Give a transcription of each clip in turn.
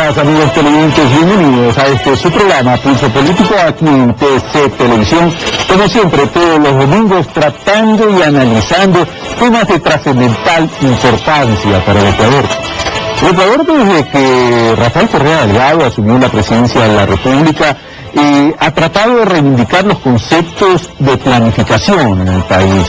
días, amigos televidentes, bienvenidos a este su programa Pulso Político aquí en TC Televisión. Como siempre, todos los domingos tratando y analizando temas de trascendental importancia para el Ecuador. El Ecuador, desde que Rafael Correa Delgado asumió la presidencia de la República, ha tratado de reivindicar los conceptos de planificación en el país.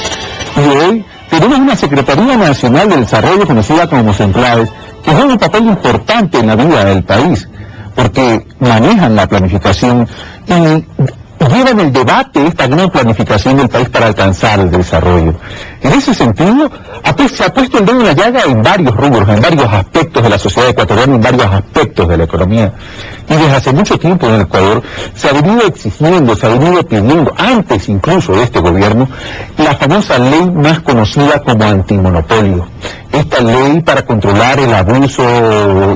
Y hoy tenemos una Secretaría Nacional de Desarrollo conocida como CENPLADES, que juega un papel importante en la vida del país, porque manejan la planificación y llevan el debate, esta gran planificación del país para alcanzar el desarrollo. En ese sentido, se ha puesto el dedo en la llaga en varios rubros, en varios aspectos de la sociedad ecuatoriana, en varios aspectos de la economía. Y desde hace mucho tiempo en el Ecuador se ha venido exigiendo, se ha venido pidiendo, antes incluso de este gobierno, la famosa ley más conocida como antimonopolio. Esta ley para controlar el abuso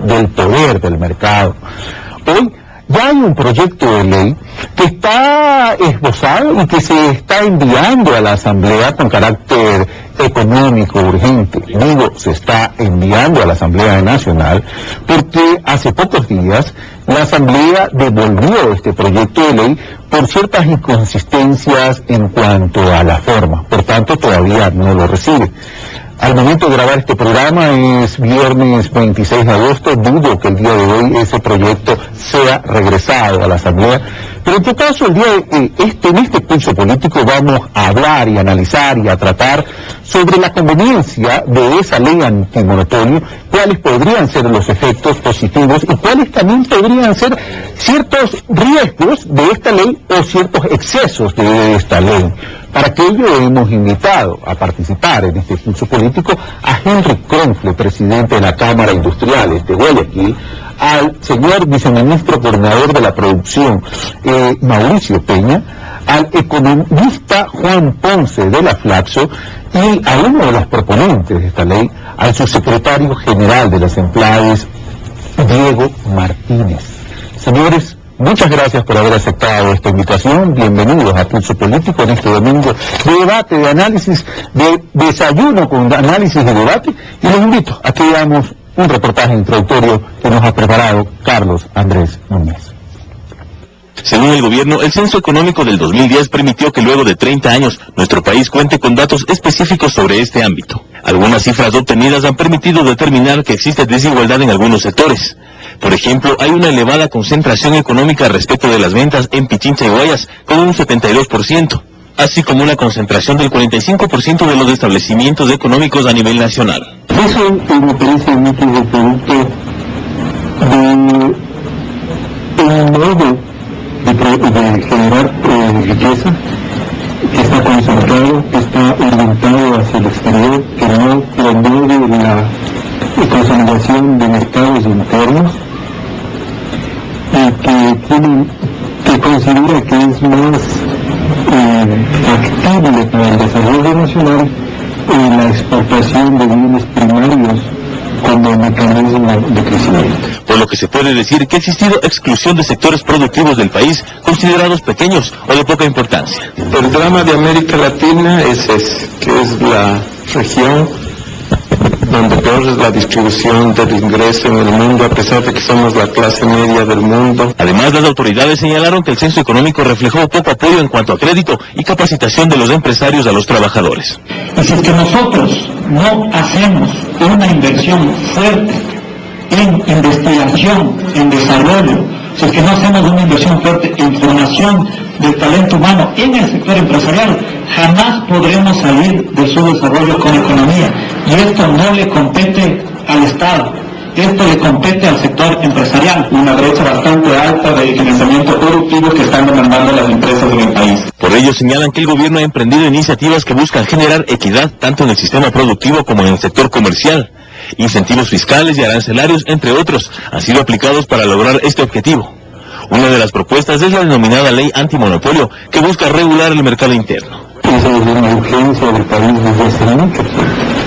del poder del mercado. Hoy ya hay un proyecto de ley que está esbozado y que se está enviando a la Asamblea con carácter económico urgente. Digo, se está enviando a la Asamblea Nacional porque hace pocos días la Asamblea devolvió este proyecto de ley por ciertas inconsistencias en cuanto a la forma. Por tanto, todavía no lo recibe. Al momento de grabar este programa es viernes 26 de agosto, dudo que el día de hoy ese proyecto sea regresado a la Asamblea, pero en todo caso en este pulso político vamos a hablar y analizar y a tratar sobre la conveniencia de esa ley antimonopolio, cuáles podrían ser los efectos positivos y cuáles también podrían ser ciertos riesgos de esta ley o ciertos excesos de esta ley. Para aquello hemos invitado a participar en este pulso político a Henry Kronfle, presidente de la Cámara Industriales de Guayaquil, al señor viceministro coordinador de la producción, Mauricio Peña, al economista Juan Ponce de la Flaxo y a uno de los proponentes de esta ley, al subsecretario general de las CENPLADES, Diego Martínez. Señores, muchas gracias por haber aceptado esta invitación. Bienvenidos a Pulso Político en este domingo de debate, de análisis, de desayuno con análisis de debate. Y los invito a que veamos un reportaje introductorio que nos ha preparado Carlos Andrés Núñez. Según el gobierno, el censo económico del 2010 permitió que luego de 30 años nuestro país cuente con datos específicos sobre este ámbito. Algunas cifras obtenidas han permitido determinar que existe desigualdad en algunos sectores. Por ejemplo, hay una elevada concentración económica respecto de las ventas en Pichincha y Guayas, con un 72%, así como una concentración del 45% de los establecimientos económicos a nivel nacional. Eso me parece mucho de producto de un modo de generar riqueza que está concentrado, que está orientado hacia el exterior, que no promueve la consolidación de mercados internos y que considera que es más factible para el desarrollo nacional la exportación de bienes primarios como mecanismo de crecimiento. Por lo que se puede decir que ha existido exclusión de sectores productivos del país considerados pequeños o de poca importancia. El drama de América Latina es ese, que es la región donde peor es la distribución del ingreso en el mundo, a pesar de que somos la clase media del mundo. Además, las autoridades señalaron que el censo económico reflejó poco apoyo en cuanto a crédito y capacitación de los empresarios a los trabajadores. Y si es que nosotros no hacemos una inversión fuerte en investigación, en desarrollo, si es que no hacemos una inversión fuerte en formación del talento humano en el sector empresarial, jamás podremos salir de su desarrollo con economía. Y esto no le compete al Estado, esto le compete al sector empresarial. Una brecha bastante alta de financiamiento productivo que están demandando las empresas en el país. Por ello señalan que el gobierno ha emprendido iniciativas que buscan generar equidad tanto en el sistema productivo como en el sector comercial. Incentivos fiscales y arancelarios, entre otros, han sido aplicados para lograr este objetivo. Una de las propuestas es la denominada ley antimonopolio, que busca regular el mercado interno. Esa es una urgencia del país desde hace mucho tiempo.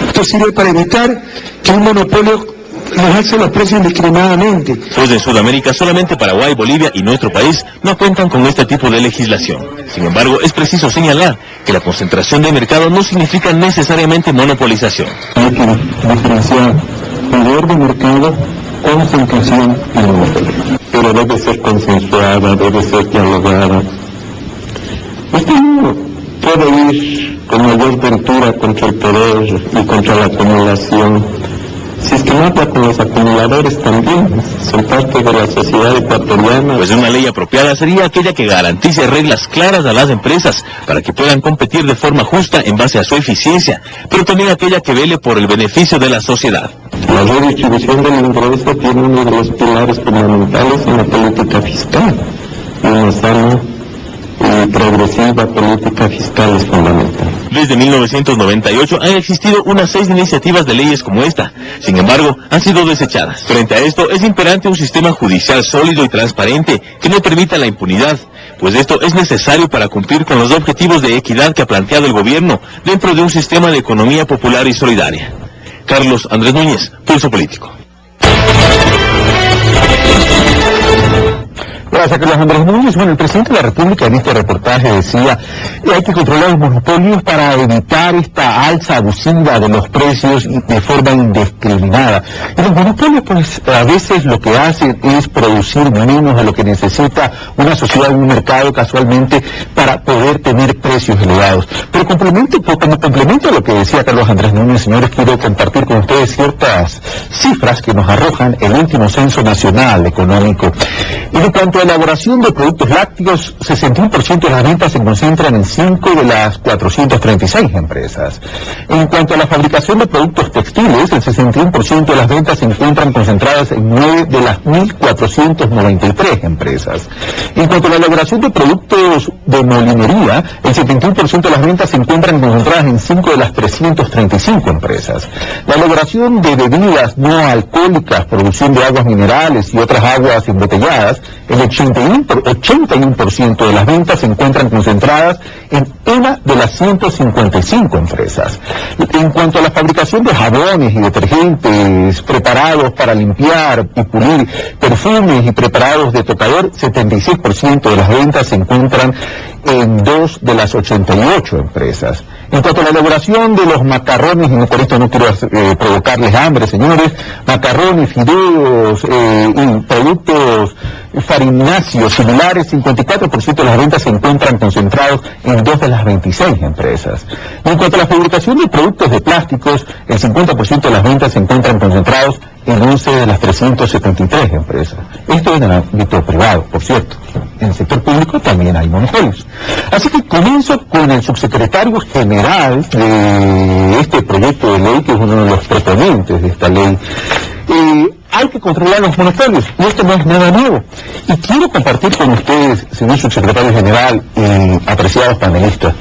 Esto sirve para evitar que un monopolio les alce los precios indiscriminadamente. Pues en Sudamérica solamente Paraguay, Bolivia y nuestro país no cuentan con este tipo de legislación. Sin embargo, es preciso señalar que la concentración de mercado no significa necesariamente monopolización. Hay que diferenciar poder de mercado concentración y monopolio. Pero debe ser consensuada, debe ser dialogada. Usted no puede ir con mayor ventura contra el poder y contra la acumulación. Si es que mata con los acumuladores también, son parte de la sociedad ecuatoriana. Pues una ley apropiada sería aquella que garantice reglas claras a las empresas para que puedan competir de forma justa en base a su eficiencia, pero también aquella que vele por el beneficio de la sociedad. La redistribución del ingreso tiene uno de los pilares fundamentales en la política fiscal. Una sana y progresiva política fiscal es fundamental. Desde 1998 han existido unas 6 iniciativas de leyes como esta. Sin embargo, han sido desechadas. Frente a esto, es imperante un sistema judicial sólido y transparente que no permita la impunidad, pues esto es necesario para cumplir con los objetivos de equidad que ha planteado el gobierno dentro de un sistema de economía popular y solidaria. Carlos Andrés Núñez, Pulso Político. Gracias, Carlos Andrés Núñez. Bueno, el presidente de la República en este reportaje decía que hay que controlar los monopolios para evitar esta alza abusiva de los precios de forma indiscriminada. Y los monopolios, pues, a veces lo que hacen es producir menos de lo que necesita una sociedad y un mercado casualmente para poder tener precios elevados. Pero como complemento a lo que decía Carlos Andrés Núñez, señores, quiero compartir con ustedes ciertas cifras que nos arrojan el último censo nacional económico. Y en cuanto a elaboración de productos lácteos, 61% de las ventas se concentran en 5 de las 436 empresas. En cuanto a la fabricación de productos textiles, el 61% de las ventas se encuentran concentradas en 9 de las 1.493 empresas. En cuanto a la elaboración de productos de molinería, el 71% de las ventas se encuentran concentradas en 5 de las 335 empresas. La elaboración de bebidas no alcohólicas, producción de aguas minerales y otras aguas embotelladas, el 81% de las ventas se encuentran concentradas en una de las 155 empresas. En cuanto a la fabricación de jabones y detergentes preparados para limpiar y pulir, perfumes y preparados de tocador, 76% de las ventas se encuentran en 2 de las 88 empresas. En cuanto a la elaboración de los macarrones, y por esto no quiero provocarles hambre, señores, macarrones, fideos y productos farináceos similares, 54% de las ventas se encuentran concentrados en 2 de las 26 empresas. Y en cuanto a la fabricación de productos de plásticos, el 50% de las ventas se encuentran concentrados en 11 de las 373 empresas. Esto es en el ámbito privado, por cierto. En el sector público también hay monopolios. Así que comienzo con el subsecretario general de este proyecto de ley, que es uno de los proponentes de esta ley. Hay que controlar los monopolios, y esto no es nada nuevo. Y quiero compartir con ustedes, señor subsecretario general y apreciados panelistas,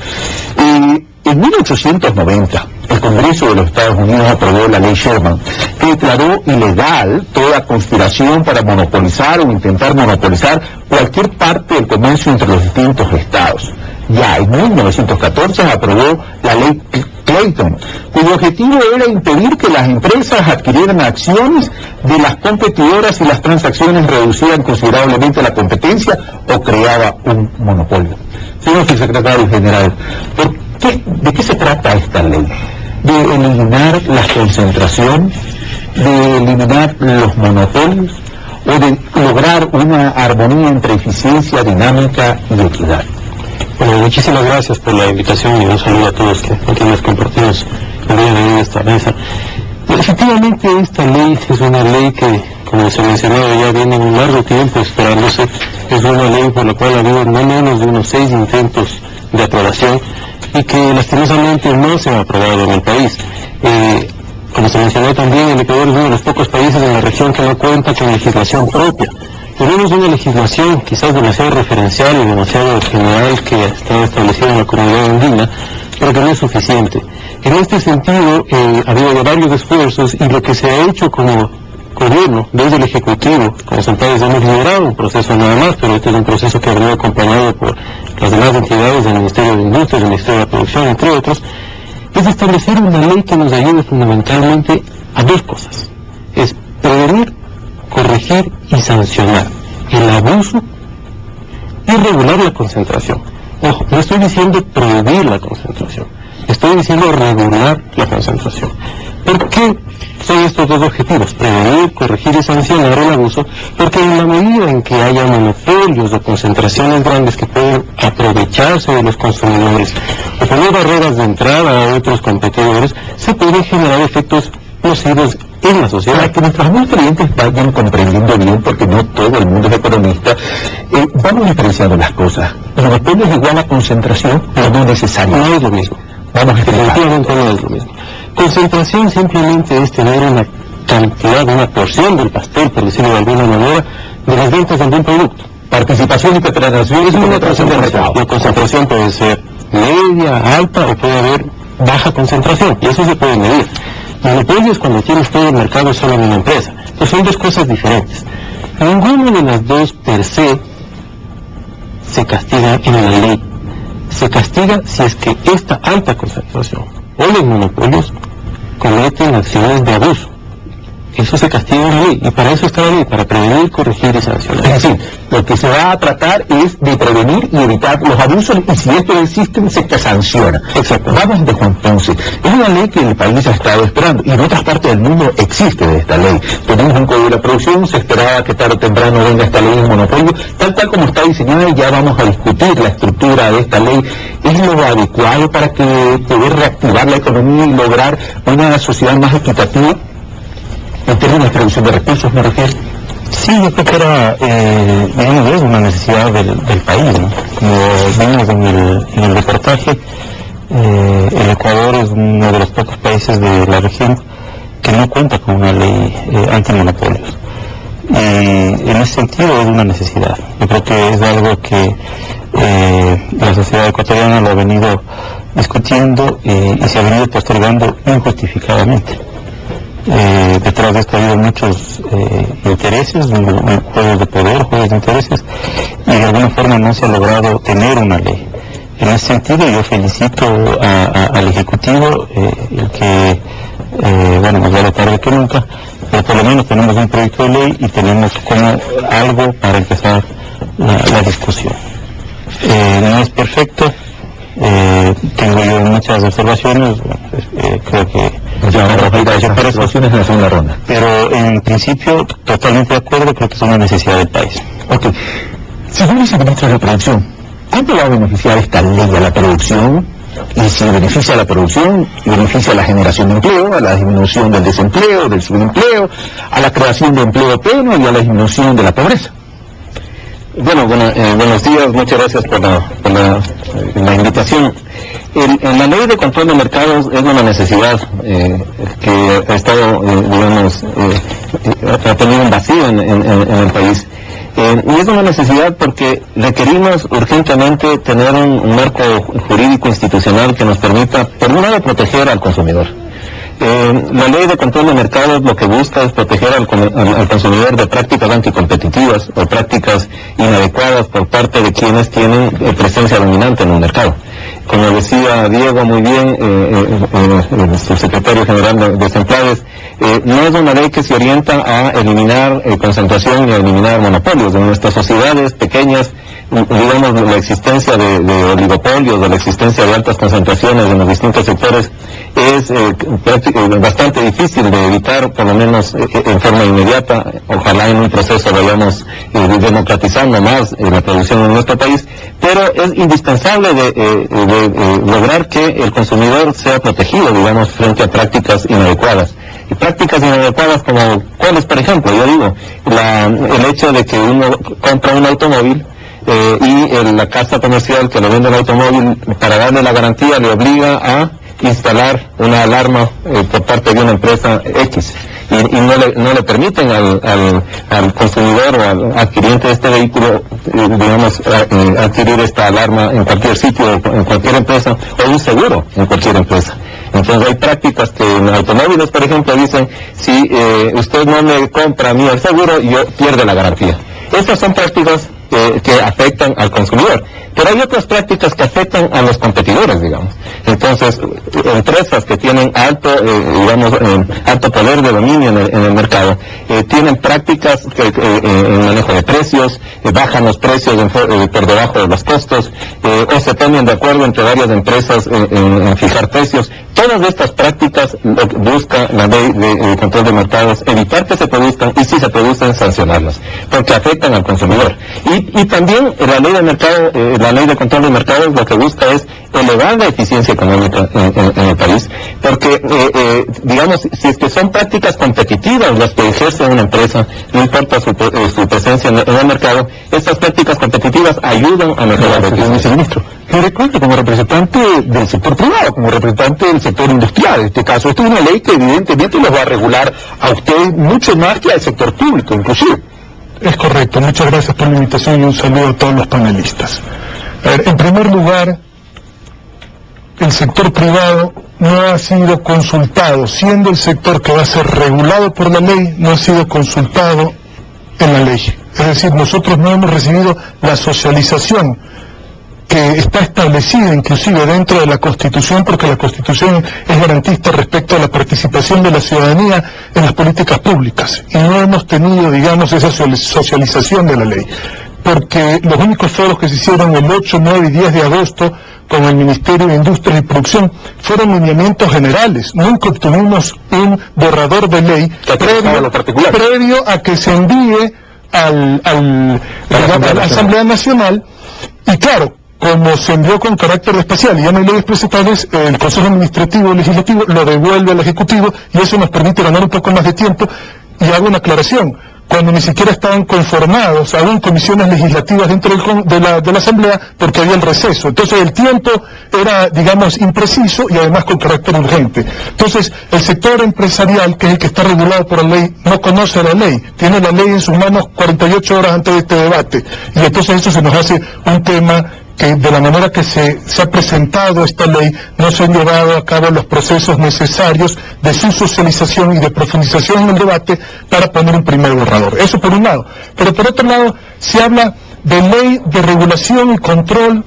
en 1890, el Congreso de los Estados Unidos aprobó la ley Sherman, que declaró ilegal toda conspiración para monopolizar o intentar monopolizar cualquier parte del comercio entre los distintos estados. Ya en 1914 aprobó la ley Clayton, cuyo objetivo era impedir que las empresas adquirieran acciones de las competidoras y las transacciones reducían considerablemente la competencia o creaba un monopolio. Señor subsecretario general, ¿de qué se trata esta ley? ¿De eliminar la concentración? ¿De eliminar los monopolios? ¿O de lograr una armonía entre eficiencia, dinámica y equidad? Bueno, muchísimas gracias por la invitación y un saludo a todos con quienes compartimos el día de hoy en esta mesa. Efectivamente, esta ley es una ley que, como se mencionaba, ya viene un largo tiempo esperándose. Es una ley por la cual ha habido no menos de unos 6 intentos de aprobación y que lastimosamente no se ha aprobado en el país. Como se mencionó también, el Ecuador es uno de los pocos países en la región que no cuenta con legislación propia. Tenemos una legislación quizás demasiado referencial y demasiado general que está establecida en la comunidad andina, pero que no es suficiente. En este sentido, ha habido varios esfuerzos y lo que se ha hecho como gobierno, desde el Ejecutivo, como Centrales hemos liderado un proceso nada más, pero este es un proceso que ha venido acompañado por las demás entidades del Ministerio de Industria, del Ministerio de la Producción, entre otros, es establecer una ley que nos ayude fundamentalmente a 2 cosas. Es prevenir, corregir y sancionar el abuso y regular la concentración. Ojo, no estoy diciendo prohibir la concentración. estoy diciendo regular la concentración. ¿Por qué son estos dos objetivos? Prevenir, corregir y sancionar el abuso, porque en la medida en que haya monopolios o concentraciones grandes que pueden aprovecharse de los consumidores o poner barreras de entrada a otros competidores, se pueden generar efectos nocivos en la sociedad. Para que nuestros amigos clientes vayan comprendiendo bien, porque no todo el mundo es economista, vamos diferenciando las cosas. Monopolio es igual a concentración, pero no necesario. No es lo mismo. Vamos a Definitivamente no es lo mismo. Concentración simplemente es tener una cantidad, una porción del pastel, por decirlo de alguna manera, de las ventas de algún producto. Participación y penetración es una concentración del mercado. La concentración puede ser media, alta, o puede haber baja concentración, y eso se puede medir. Monopolio es cuando tienes todo el mercado solo en una empresa. Entonces son dos cosas diferentes. Ninguna de las dos per se castiga en la ley. Se castiga si es que esta alta concentración o los monopolios cometen acciones de abuso. Eso se castiga en la ley, y para eso está la ley, para prevenir, corregir y sancionar. Es decir, lo que se va a tratar es de prevenir y evitar los abusos, y si esto existe, se sanciona. Exacto. Vamos de Juan Ponce. Es una ley que el país ha estado esperando, y en otras partes del mundo existe de esta ley. Tenemos un código de la producción, se esperaba que tarde o temprano venga esta ley de monopolio, tal como está diseñada, y ya vamos a discutir la estructura de esta ley. ¿Es lo adecuado para que poder reactivar la economía y lograr una sociedad más equitativa? En términos de producción de recursos, me refiero. Sí, yo creo que era, digamos, es una necesidad del país, ¿no? Como vimos en el reportaje, el Ecuador es uno de los pocos países de la región que no cuenta con una ley antimonopolios. Y en ese sentido es una necesidad. Yo creo que es algo que la sociedad ecuatoriana lo ha venido discutiendo y se ha venido postergando injustificadamente. Detrás de esto ha habido muchos intereses, juegos de poder, juegos de intereses, y de alguna forma no se ha logrado tener una ley. En ese sentido yo felicito al Ejecutivo, el que, más vale tarde que nunca, pero por lo menos tenemos un proyecto de ley y tenemos como algo para empezar la discusión. No es perfecto, tengo yo muchas observaciones, creo que ya vamos a ir a esas observaciones en la segunda ronda. Pero en principio, totalmente de acuerdo, creo que es una necesidad del país. Ok. Según el ministro de la Producción, ¿cuánto va a beneficiar esta ley a la producción? Y si beneficia a la producción, beneficia a la generación de empleo, a la disminución del desempleo, del subempleo, a la creación de empleo pleno y a la disminución de la pobreza. Bueno, buenos días, muchas gracias por la invitación. En la ley de control de mercados es una necesidad que ha estado, ha tenido un vacío en el país. Y es una necesidad porque requerimos urgentemente tener un marco jurídico institucional que nos permita, por un lado, proteger al consumidor. La ley de control de mercados lo que busca es proteger al consumidor de prácticas anticompetitivas o prácticas inadecuadas por parte de quienes tienen presencia dominante en un mercado. Como decía Diego muy bien, el subsecretario general de Centrales, no es una ley que se orienta a eliminar concentración y a eliminar monopolios. En nuestras sociedades pequeñas, digamos, la existencia de oligopolios, de la existencia de altas concentraciones en los distintos sectores es bastante difícil de evitar, por lo menos en forma inmediata. Ojalá en un proceso vayamos democratizando más la producción en nuestro país, pero es indispensable de lograr que el consumidor sea protegido, digamos, frente a prácticas inadecuadas. Y prácticas inadecuadas como, ¿cuáles, por ejemplo? Yo digo, el hecho de que uno compra un automóvil y la casa comercial que le vende el automóvil, para darle la garantía, le obliga a instalar una alarma por parte de una empresa X, y no le permiten al consumidor o al adquiriente de este vehículo, adquirir esta alarma en cualquier sitio, en cualquier empresa, o un seguro en cualquier empresa. Entonces hay prácticas que en automóviles, por ejemplo, dicen, si usted no me compra a mí el seguro, yo pierdo la garantía. Estas son prácticas que afectan al consumidor. Pero hay otras prácticas que afectan a los competidores, digamos. Entonces, empresas que tienen alto poder de dominio en el mercado, tienen prácticas en manejo de precios, bajan los precios por debajo de los costos, o se ponen de acuerdo entre varias empresas en fijar precios. Todas estas prácticas busca la ley de control de mercados, evitar que se produzcan, y si se producen, sancionarlas, porque afectan al consumidor. Y también la ley de mercado, la ley de control de mercados, lo que busca es elevar la eficiencia económica en el país, porque digamos, si es que son prácticas competitivas las que ejerce una empresa, no importa su presencia en el mercado, estas prácticas competitivas ayudan a mejorar la eficiencia. Viceministro, que recuerde, como representante del sector privado, como representante del sector industrial, en este caso, esta es una ley que evidentemente los va a regular a ustedes mucho más que al sector público, inclusive. Es correcto, muchas gracias por la invitación y un saludo a todos los panelistas. A ver, en primer lugar, el sector privado no ha sido consultado, siendo el sector que va a ser regulado por la ley, no ha sido consultado en la ley. Es decir, nosotros no hemos recibido la socialización que está establecida inclusive dentro de la Constitución, porque la Constitución es garantista respecto a la participación de la ciudadanía en las políticas públicas, y no hemos tenido, digamos, esa socialización de la ley, porque los únicos foros que se hicieron el 8, 9 y 10 de agosto con el Ministerio de Industria y Producción fueron lineamientos generales. Nunca obtuvimos un borrador de ley previo a que se envíe a la Asamblea Nacional, y claro, como se envió con carácter especial y ya no hay leyes preceptuales, el Consejo Administrativo Legislativo lo devuelve al Ejecutivo, y eso nos permite ganar un poco más de tiempo. Y hago una aclaración: cuando ni siquiera estaban conformados aún comisiones legislativas dentro de la Asamblea, porque había el receso. Entonces el tiempo era, digamos, impreciso y además con carácter urgente. Entonces el sector empresarial, que es el que está regulado por la ley, no conoce la ley, tiene la ley en sus manos 48 horas antes de este debate, y entonces eso se nos hace un tema que, de la manera que se ha presentado esta ley, no se han llevado a cabo los procesos necesarios de su socialización y de profundización en el debate para poner un primer borrador. Eso por un lado. Pero por otro lado, se habla de ley de regulación y control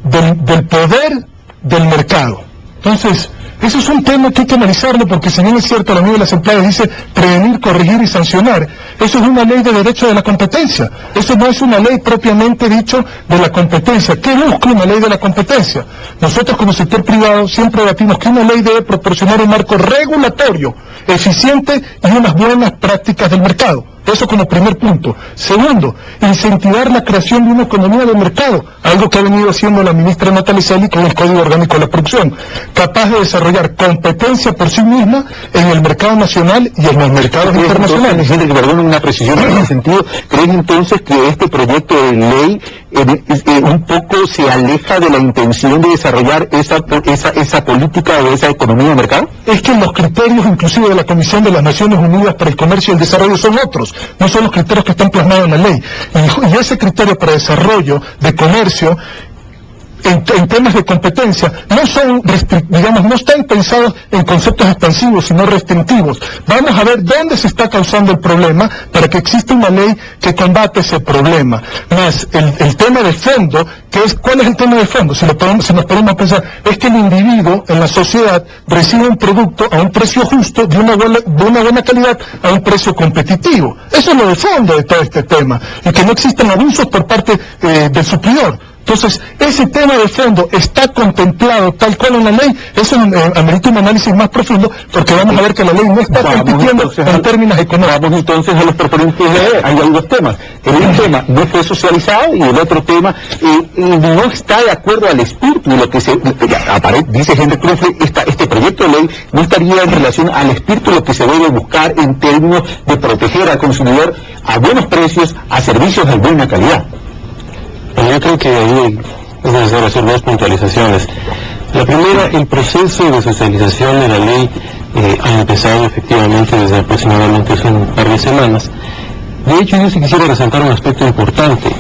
del poder del mercado. Entonces, eso es un tema que hay que analizarlo, porque si bien es cierto, la ley de las empleadas dice prevenir, corregir y sancionar, eso es una ley de derecho de la competencia. Eso no es una ley propiamente dicho de la competencia. ¿Qué busca una ley de la competencia? Nosotros como sector privado siempre debatimos que una ley debe proporcionar un marco regulatorio eficiente y unas buenas prácticas del mercado. Eso como primer punto. Segundo, incentivar la creación de una economía de mercado, algo que ha venido haciendo la ministra Natalia Saely con el Código Orgánico de la Producción, capaz de desarrollar competencia por sí misma en el mercado nacional y en los mercados internacionales. Gente, que perdone una precisión en ese sentido, ¿creen entonces que este proyecto de ley un poco se aleja de la intención de desarrollar esa política o esa economía de mercado? Es que los criterios inclusive de la Comisión de las Naciones Unidas para el Comercio y el Desarrollo son otros, no son los criterios que están plasmados en la ley. Y ese criterio para desarrollo de comercio en temas de competencia no son, digamos, no están pensados en conceptos expansivos, sino restrictivos. Vamos a ver dónde se está causando el problema para que exista una ley que combate ese problema. Más el tema de fondo, que es, ¿cuál es el tema de fondo? Si nos ponemos a pensar, es que el individuo en la sociedad recibe un producto a un precio justo, de una buena calidad, a un precio competitivo. Eso es lo de fondo de todo este tema, y que no existen abusos por parte del suplidor. Entonces, ese tema de fondo está contemplado tal cual en la ley. Eso amerita un análisis más profundo, porque vamos a ver que la ley no está compitiendo en términos económicos. Vamos entonces a los proponentes de ley. Hay dos temas. Un tema no fue socializado y el otro tema no está de acuerdo al espíritu de lo que dice Henry Krufle, este proyecto de ley no estaría en relación al espíritu de lo que se debe buscar en términos de proteger al consumidor a buenos precios, a servicios de buena calidad. Yo creo que ahí es necesario hacer dos puntualizaciones. La primera, el proceso de socialización de la ley ha empezado efectivamente desde aproximadamente hace un par de semanas. De hecho, yo sí quisiera resaltar un aspecto importante.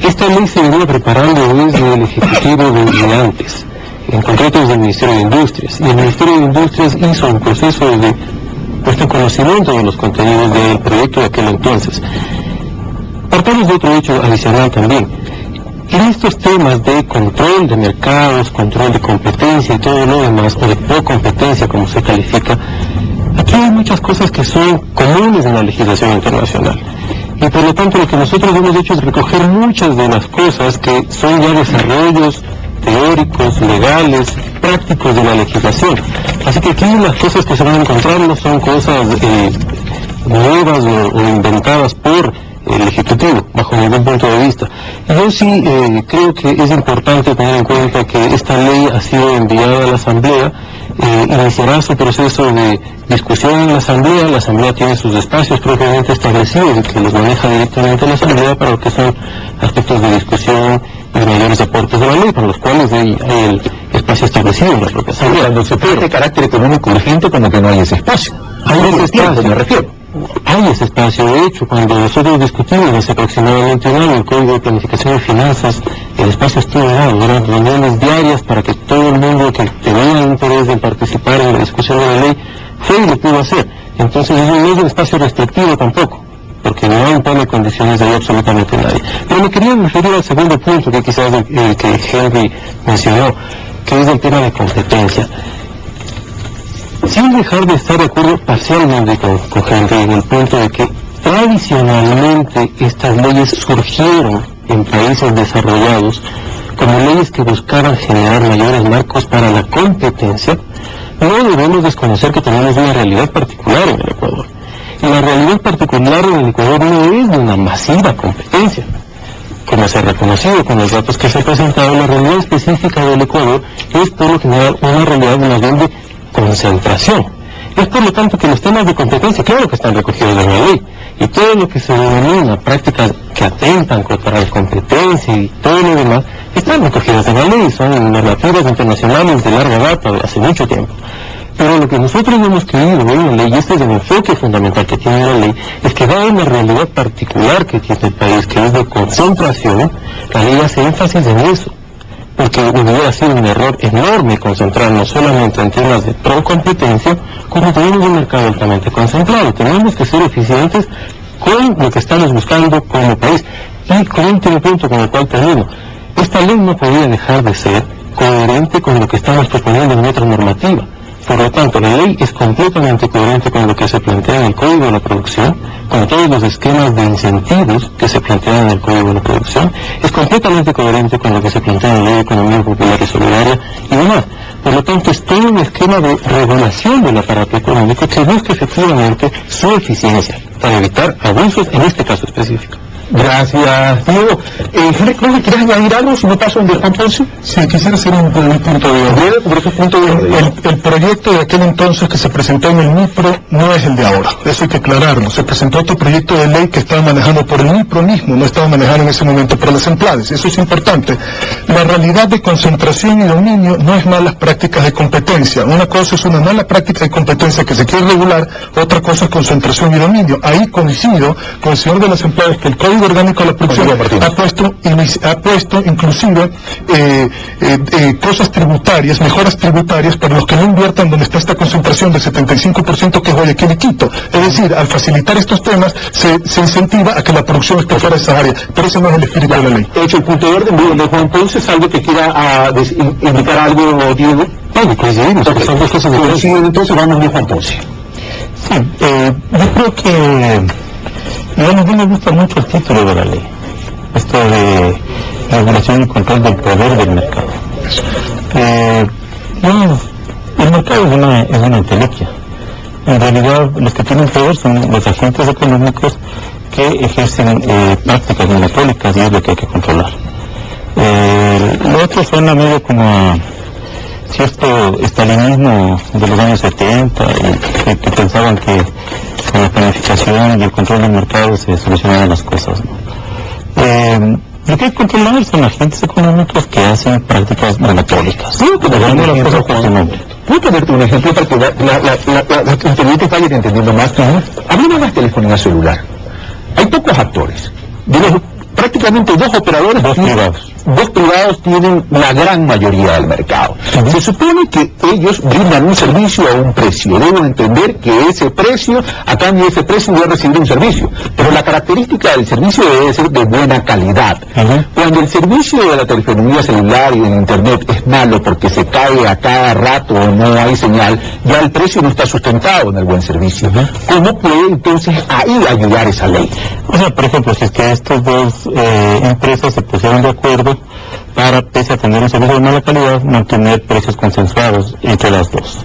Esta ley se venía preparando desde el Ejecutivo desde antes, en concreto desde el Ministerio de Industrias. Y el Ministerio de Industrias hizo un proceso de puesto en conocimiento de los contenidos del proyecto de aquel entonces. Partamos de otro hecho adicional también. En estos temas de control de mercados, control de competencia y todo lo demás, o de pro-competencia como se califica, aquí hay muchas cosas que son comunes en la legislación internacional. Y por lo tanto lo que nosotros hemos hecho es recoger muchas de las cosas que son ya desarrollos teóricos, legales, prácticos de la legislación. Así que aquí las cosas que se van a encontrar no son cosas nuevas o inventadas por el Ejecutivo, bajo ningún punto de vista. Yo sí creo que es importante tener en cuenta que esta ley ha sido enviada a la Asamblea, iniciará su proceso de discusión en la Asamblea tiene sus espacios propiamente establecidos y que los maneja directamente la Asamblea para lo que son aspectos de discusión y mayores aportes de la ley, para los cuales hay el espacio establecido en la propia Asamblea. Cuando se pide carácter económico urgente, como que no hay ese espacio. Hay ese espacio, me refiero. Hay ese espacio. De hecho, cuando nosotros discutimos hace aproximadamente un año el Código de Planificación y Finanzas, el espacio estuvo dado, eran reuniones diarias para que todo el mundo que tenía interés en participar en la discusión de la ley fue y lo pudo hacer. Entonces no es un espacio restrictivo tampoco, porque no impone condiciones de absolutamente nadie. Pero me quería referir al segundo punto, que quizás el que Henry mencionó, que es el tema de competencia. Sin dejar de estar de acuerdo parcialmente con Henry en el punto de que tradicionalmente estas leyes surgieron en países desarrollados como leyes que buscaban generar mayores marcos para la competencia, no debemos desconocer que tenemos una realidad particular en el Ecuador. Y la realidad particular en el Ecuador no es de una masiva competencia. Como se ha reconocido con los datos que se han presentado, la realidad específica del Ecuador es por lo general una realidad más bien de concentración. Es por lo tanto que los temas de competencia, claro que están recogidos en la ley, y todo lo que se denomina prácticas que atentan contra la competencia y todo lo demás, están recogidas en la ley, son normativas internacionales de larga data, de hace mucho tiempo. Pero lo que nosotros hemos querido en la ley, y este es el enfoque fundamental que tiene la ley, es que dada una realidad particular que tiene el país, que es de concentración, la ley hace énfasis en eso. Porque hubiera sido un error enorme concentrarnos solamente en temas de pro-competencia cuando tenemos un mercado altamente concentrado. Tenemos que ser eficientes con lo que estamos buscando como país. Y con el último punto con el cual termino, esta ley no podía dejar de ser coherente con lo que estamos proponiendo en otra normativa. Por lo tanto, la ley es completamente coherente con lo que se plantea en el Código de la Producción, con todos los esquemas de incentivos que se plantean en el Código de la Producción, es completamente coherente con lo que se plantea en la Ley de Economía Popular y Solidaria y demás. Por lo tanto, es todo un esquema de regulación del aparato económico que busca efectivamente su eficiencia para evitar abusos en este caso específico. Gracias, Diego. Henry, ¿no me quieres añadir algo si no paso en Juan Ponce? Sí, quisiera hacer un punto de orden. El proyecto de aquel entonces que se presentó en el MIPRO no es el de ahora, eso hay que aclararlo. Se presentó otro proyecto de ley que estaba manejado por el MIPRO mismo, no estaba manejado en ese momento por las empleadas, eso es importante. La realidad de concentración y dominio no es malas prácticas de competencia. Una cosa es una mala práctica de competencia que se quiere regular, otra cosa es concentración y dominio. Ahí coincido con el señor de las empleadas que el Código Orgánico de la Producción ha puesto inclusive cosas tributarias, mejoras tributarias para los que no inviertan donde está esta concentración del 75% que es Guayaquil y Quito. Es decir, al facilitar estos temas se incentiva a que la producción esté fuera de esa área, pero ese no es el espíritu de la ley. He hecho el punto de orden de Juan Ponce, ¿algo que quiera indicar algo, Diego? No, coincidimos, porque son dos cosas diferentes. Entonces vamos a Juan Ponce. Sí, yo creo que a mí me gusta mucho el título de la ley, esto de regulación y control del poder del mercado. El mercado es una entelequia. En realidad los que tienen poder son los agentes económicos que ejercen prácticas monopólicas y es lo que hay que controlar. Lo otro suena medio como a cierto estalinismo de los años 70 y que pensaban que con la planificación y el control del mercado se solucionaban las cosas, ¿no? Lo que hay que controlar son agentes económicos que hacen prácticas monopólicas. ¿Puedo ponerte un ejemplo para que la internet vaya entendiendo más? Hablemos más telefonía celular. Hay pocos actores. De los prácticamente dos operadores, dos privados. dos privados tienen la gran mayoría del mercado. Se supone que ellos brindan un servicio a un precio. Debo entender que ese precio, a cambio de ese precio, voy a recibir un servicio. Pero la característica del servicio debe ser de buena calidad. Cuando el servicio de la telefonía celular y del internet es malo porque se cae a cada rato o no hay señal, ya el precio no está sustentado en el buen servicio. ¿Cómo puede entonces ahí ayudar esa ley? O sea, por ejemplo, si es que estas dos empresas se pusieron de acuerdo para, pese a tener un servicio de mala calidad, mantener precios consensuados entre las dos,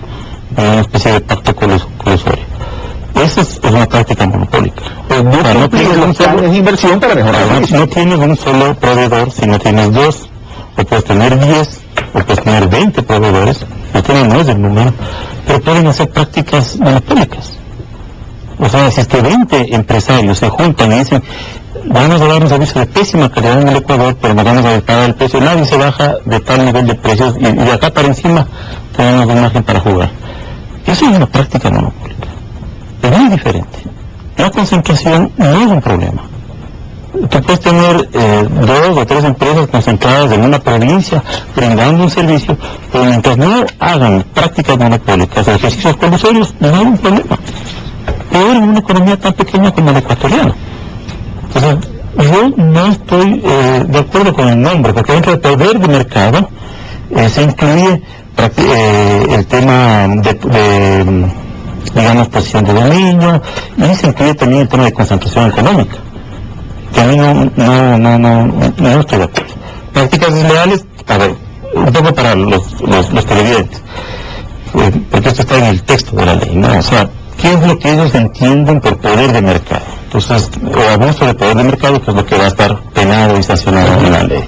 una especie de pacto colusorio. Esa es una práctica monopólica. Pues no tienes los planes de inversión para mejorar el servicio. No tienes un solo proveedor, sino tienes dos, o puedes tener 10, o puedes tener 20 proveedores, no tienen más del número, pero pueden hacer prácticas monopólicas. O sea, si es que 20 empresarios se juntan y dicen, vamos a dar un servicio de pésima calidad en el Ecuador, pero nos vamos a disparar el precio, nadie se baja de tal nivel de precios y de acá para encima tenemos un margen para jugar. Eso es una práctica monopólica. Es muy diferente. La concentración no es un problema. Tú puedes tener 2 o 3 empresas concentradas en una provincia brindando un servicio, pero mientras no hagan prácticas monopólicas o ejercicios colusorios, no hay un problema. Peor en una economía tan pequeña como la ecuatoriana. Entonces, yo no estoy de acuerdo con el nombre, porque dentro del poder de mercado se incluye el tema de digamos, posición de dominio, y se incluye también el tema de concentración económica, que a mí no estoy de acuerdo. Prácticas desleales, a ver, un poco para los televidentes, porque esto está en el texto de la ley, ¿no? O sea, ¿qué es lo que ellos entienden por poder de mercado? Entonces, o abuso de poder de mercado, que es lo que va a estar penado y sancionado en la ley.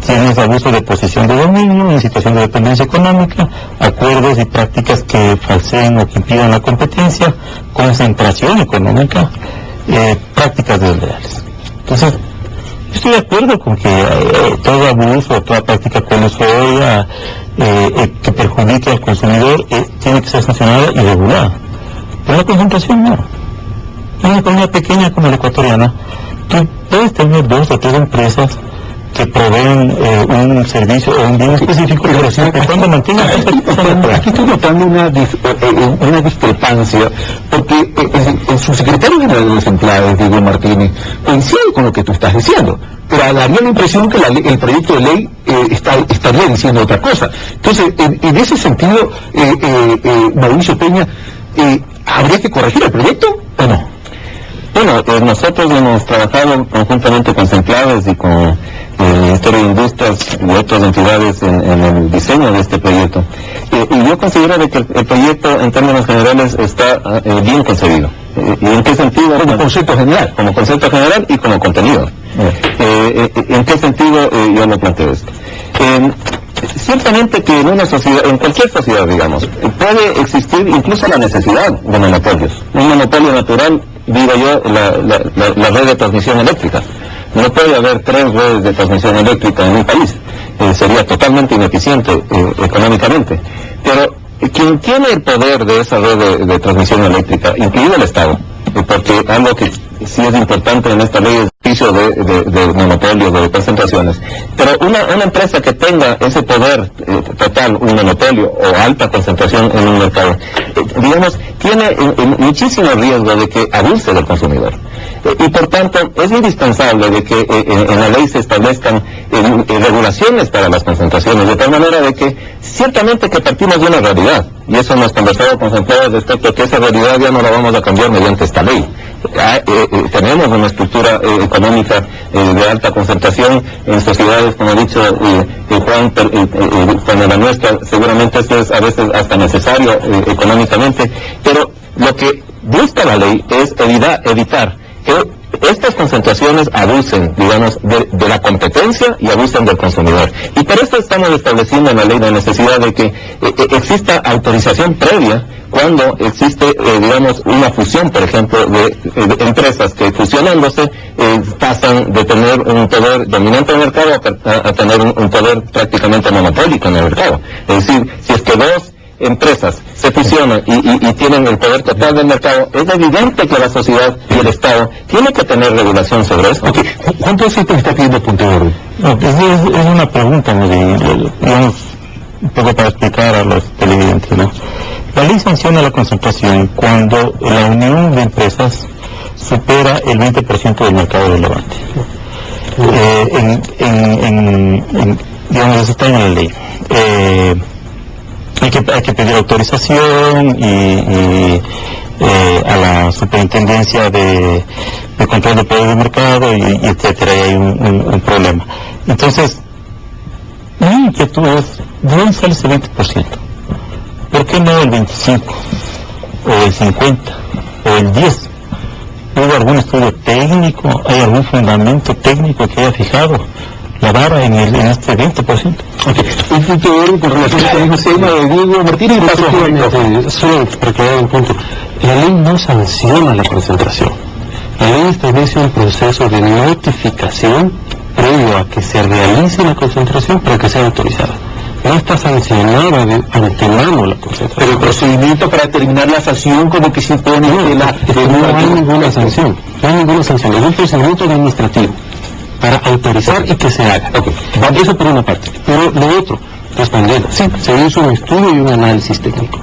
Tienes abuso de posición de dominio en situación de dependencia económica, acuerdos y prácticas que falseen o que impidan la competencia, concentración económica, prácticas desleales. Entonces, estoy de acuerdo con que todo abuso o toda práctica colusoria que perjudique al consumidor tiene que ser sancionada y regulada. Pero la concentración no. En una economía pequeña como la ecuatoriana, tú puedes tener 2 o 3 empresas que proveen un servicio o un bien específico, pero siempre y cuando mantengan aquí estoy notando una discrepancia, porque el subsecretario general de los empleados, Diego Martínez, coincide con lo que tú estás diciendo, pero daría la impresión que el proyecto de ley estaría diciendo otra cosa. Entonces, en ese sentido, Mauricio Peña, ¿habría que corregir el proyecto o no? Bueno, nosotros hemos trabajado conjuntamente con Centlaves y con el Ministerio de Industrias y otras entidades en el diseño de este proyecto. Y yo considero de que el proyecto, en términos generales, está bien concebido. ¿Y en qué sentido? Como concepto general. Como concepto general y como contenido. ¿En qué sentido yo lo planteo esto? Ciertamente que en una sociedad, en cualquier sociedad, digamos, puede existir incluso la necesidad de monopolios. Un monopolio natural, digo yo, la red de transmisión eléctrica. No puede haber 3 redes de transmisión eléctrica en un país. Sería totalmente ineficiente económicamente. Pero quien tiene el poder de esa red de transmisión eléctrica, incluido el Estado, porque algo que sí es importante en esta ley es el servicio de monopolios, de concentraciones, pero una empresa que tenga ese poder total, un monopolio o alta concentración en un mercado, digamos, tiene muchísimo riesgo de que abuse del consumidor. Y por tanto es indispensable de que en la ley se establezcan regulaciones para las concentraciones, de tal manera de que ciertamente que partimos de una realidad, y eso hemos conversado con Centlaves respecto a que esa realidad ya no la vamos a cambiar mediante esta ley. Tenemos una estructura económica de alta concentración en sociedades, como ha dicho Juan, como la nuestra, seguramente esto es a veces hasta necesario económicamente, pero lo que busca la ley es evitar que estas concentraciones abusen, digamos, de la competencia y abusen del consumidor. Y por esto estamos estableciendo en la ley la necesidad de que exista autorización previa cuando existe, digamos, una fusión, por ejemplo, de empresas que fusionándose pasan de tener un poder dominante en el mercado a tener un poder prácticamente monopólico en el mercado. Es decir, si es que 2 empresas se fusionan y tienen el poder total del mercado, es evidente que la sociedad y el Estado tienen que tener regulación sobre eso. Okay. ¿Cuánto es esto que está pidiendo Punto Verde? No, es una pregunta, digamos, un poco para explicar a los televidentes, ¿no? La ley sanciona la concentración cuando la unión de empresas supera el 20% del mercado relevante. Digamos, eso está en la ley. Hay que pedir autorización y a la superintendencia de control de poder de mercado y etcétera, y hay un problema. Entonces, mi inquietud es, ¿de dónde sale ese 20%? ¿Por qué no el 25? ¿O el 50? ¿O el 10? ¿Hubo algún estudio técnico? ¿Hay algún fundamento técnico que haya fijado la vara en este 20%? Un punto de orden con relación a lo que dijo Selma de Diego Martínez y paso a solo para aclarar un punto. La ley no sanciona la concentración. La ley establece un proceso de notificación previo a que se realice la concentración para que sea autorizada. No está sancionada de antemano la concentración. Pero el procedimiento para determinar la sanción como que se impone no hay ninguna sanción. No hay ninguna sanción. Es un procedimiento administrativo para autorizar y que se haga. Eso por una parte. Pero lo otro, respondiendo, sí, se hizo un estudio y un análisis técnico.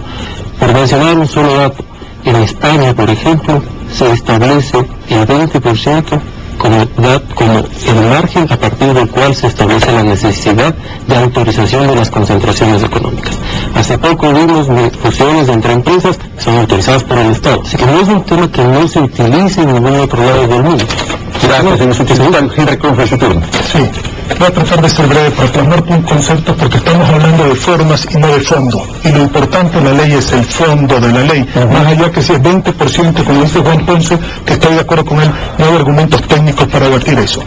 Por mencionar un solo dato, en España, por ejemplo, se establece el 20% como el margen a partir del cual se establece la necesidad de autorización de las concentraciones económicas. Hace poco vimos fusiones entre empresas que son autorizadas por el Estado. Así que no es un tema que no se utilice en ningún otro lado del mundo. Gracias, en su Henry Confer, su turno. Sí, voy a tratar de ser breve para plasmar un concepto porque estamos hablando de formas y no de fondo. Y lo importante en la ley es el fondo de la ley. Más allá que si es 20%, como dice Juan Ponce, que estoy de acuerdo con él, no hay argumentos técnicos para debatir eso.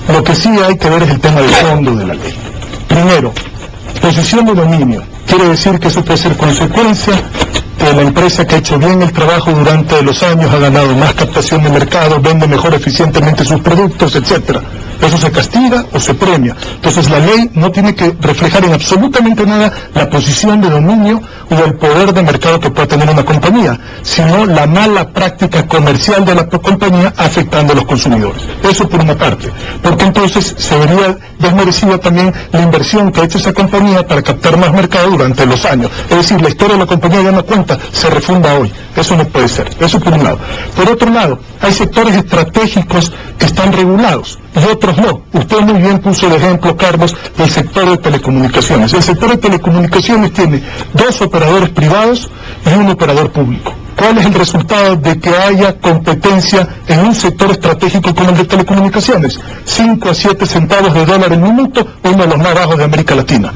Lo que sí hay que ver es el tema del fondo de la ley. Primero, posición de dominio. Quiere decir que eso puede ser consecuencia de la empresa que ha hecho bien el trabajo durante los años, ha ganado más captación de mercado, vende mejor eficientemente sus productos, etcétera. Eso se castiga o se premia. Entonces la ley no tiene que reflejar en absolutamente nada la posición de dominio o el poder de mercado que pueda tener una compañía, sino la mala práctica comercial de la compañía afectando a los consumidores. Eso por una parte. Porque entonces se vería desmerecida también la inversión que ha hecho esa compañía para captar más mercado durante los años. Es decir, la historia de la compañía ya no cuenta, se refunda hoy. Eso no puede ser. Eso por un lado. Por otro lado, hay sectores estratégicos que están regulados y otros no. Usted muy bien puso el ejemplo, Carlos, del sector de telecomunicaciones. El sector de telecomunicaciones tiene 2 operadores privados y un operador público. ¿Cuál es el resultado de que haya competencia en un sector estratégico como el de telecomunicaciones? 5 a 7 centavos de dólar el minuto, uno de los más bajos de América Latina.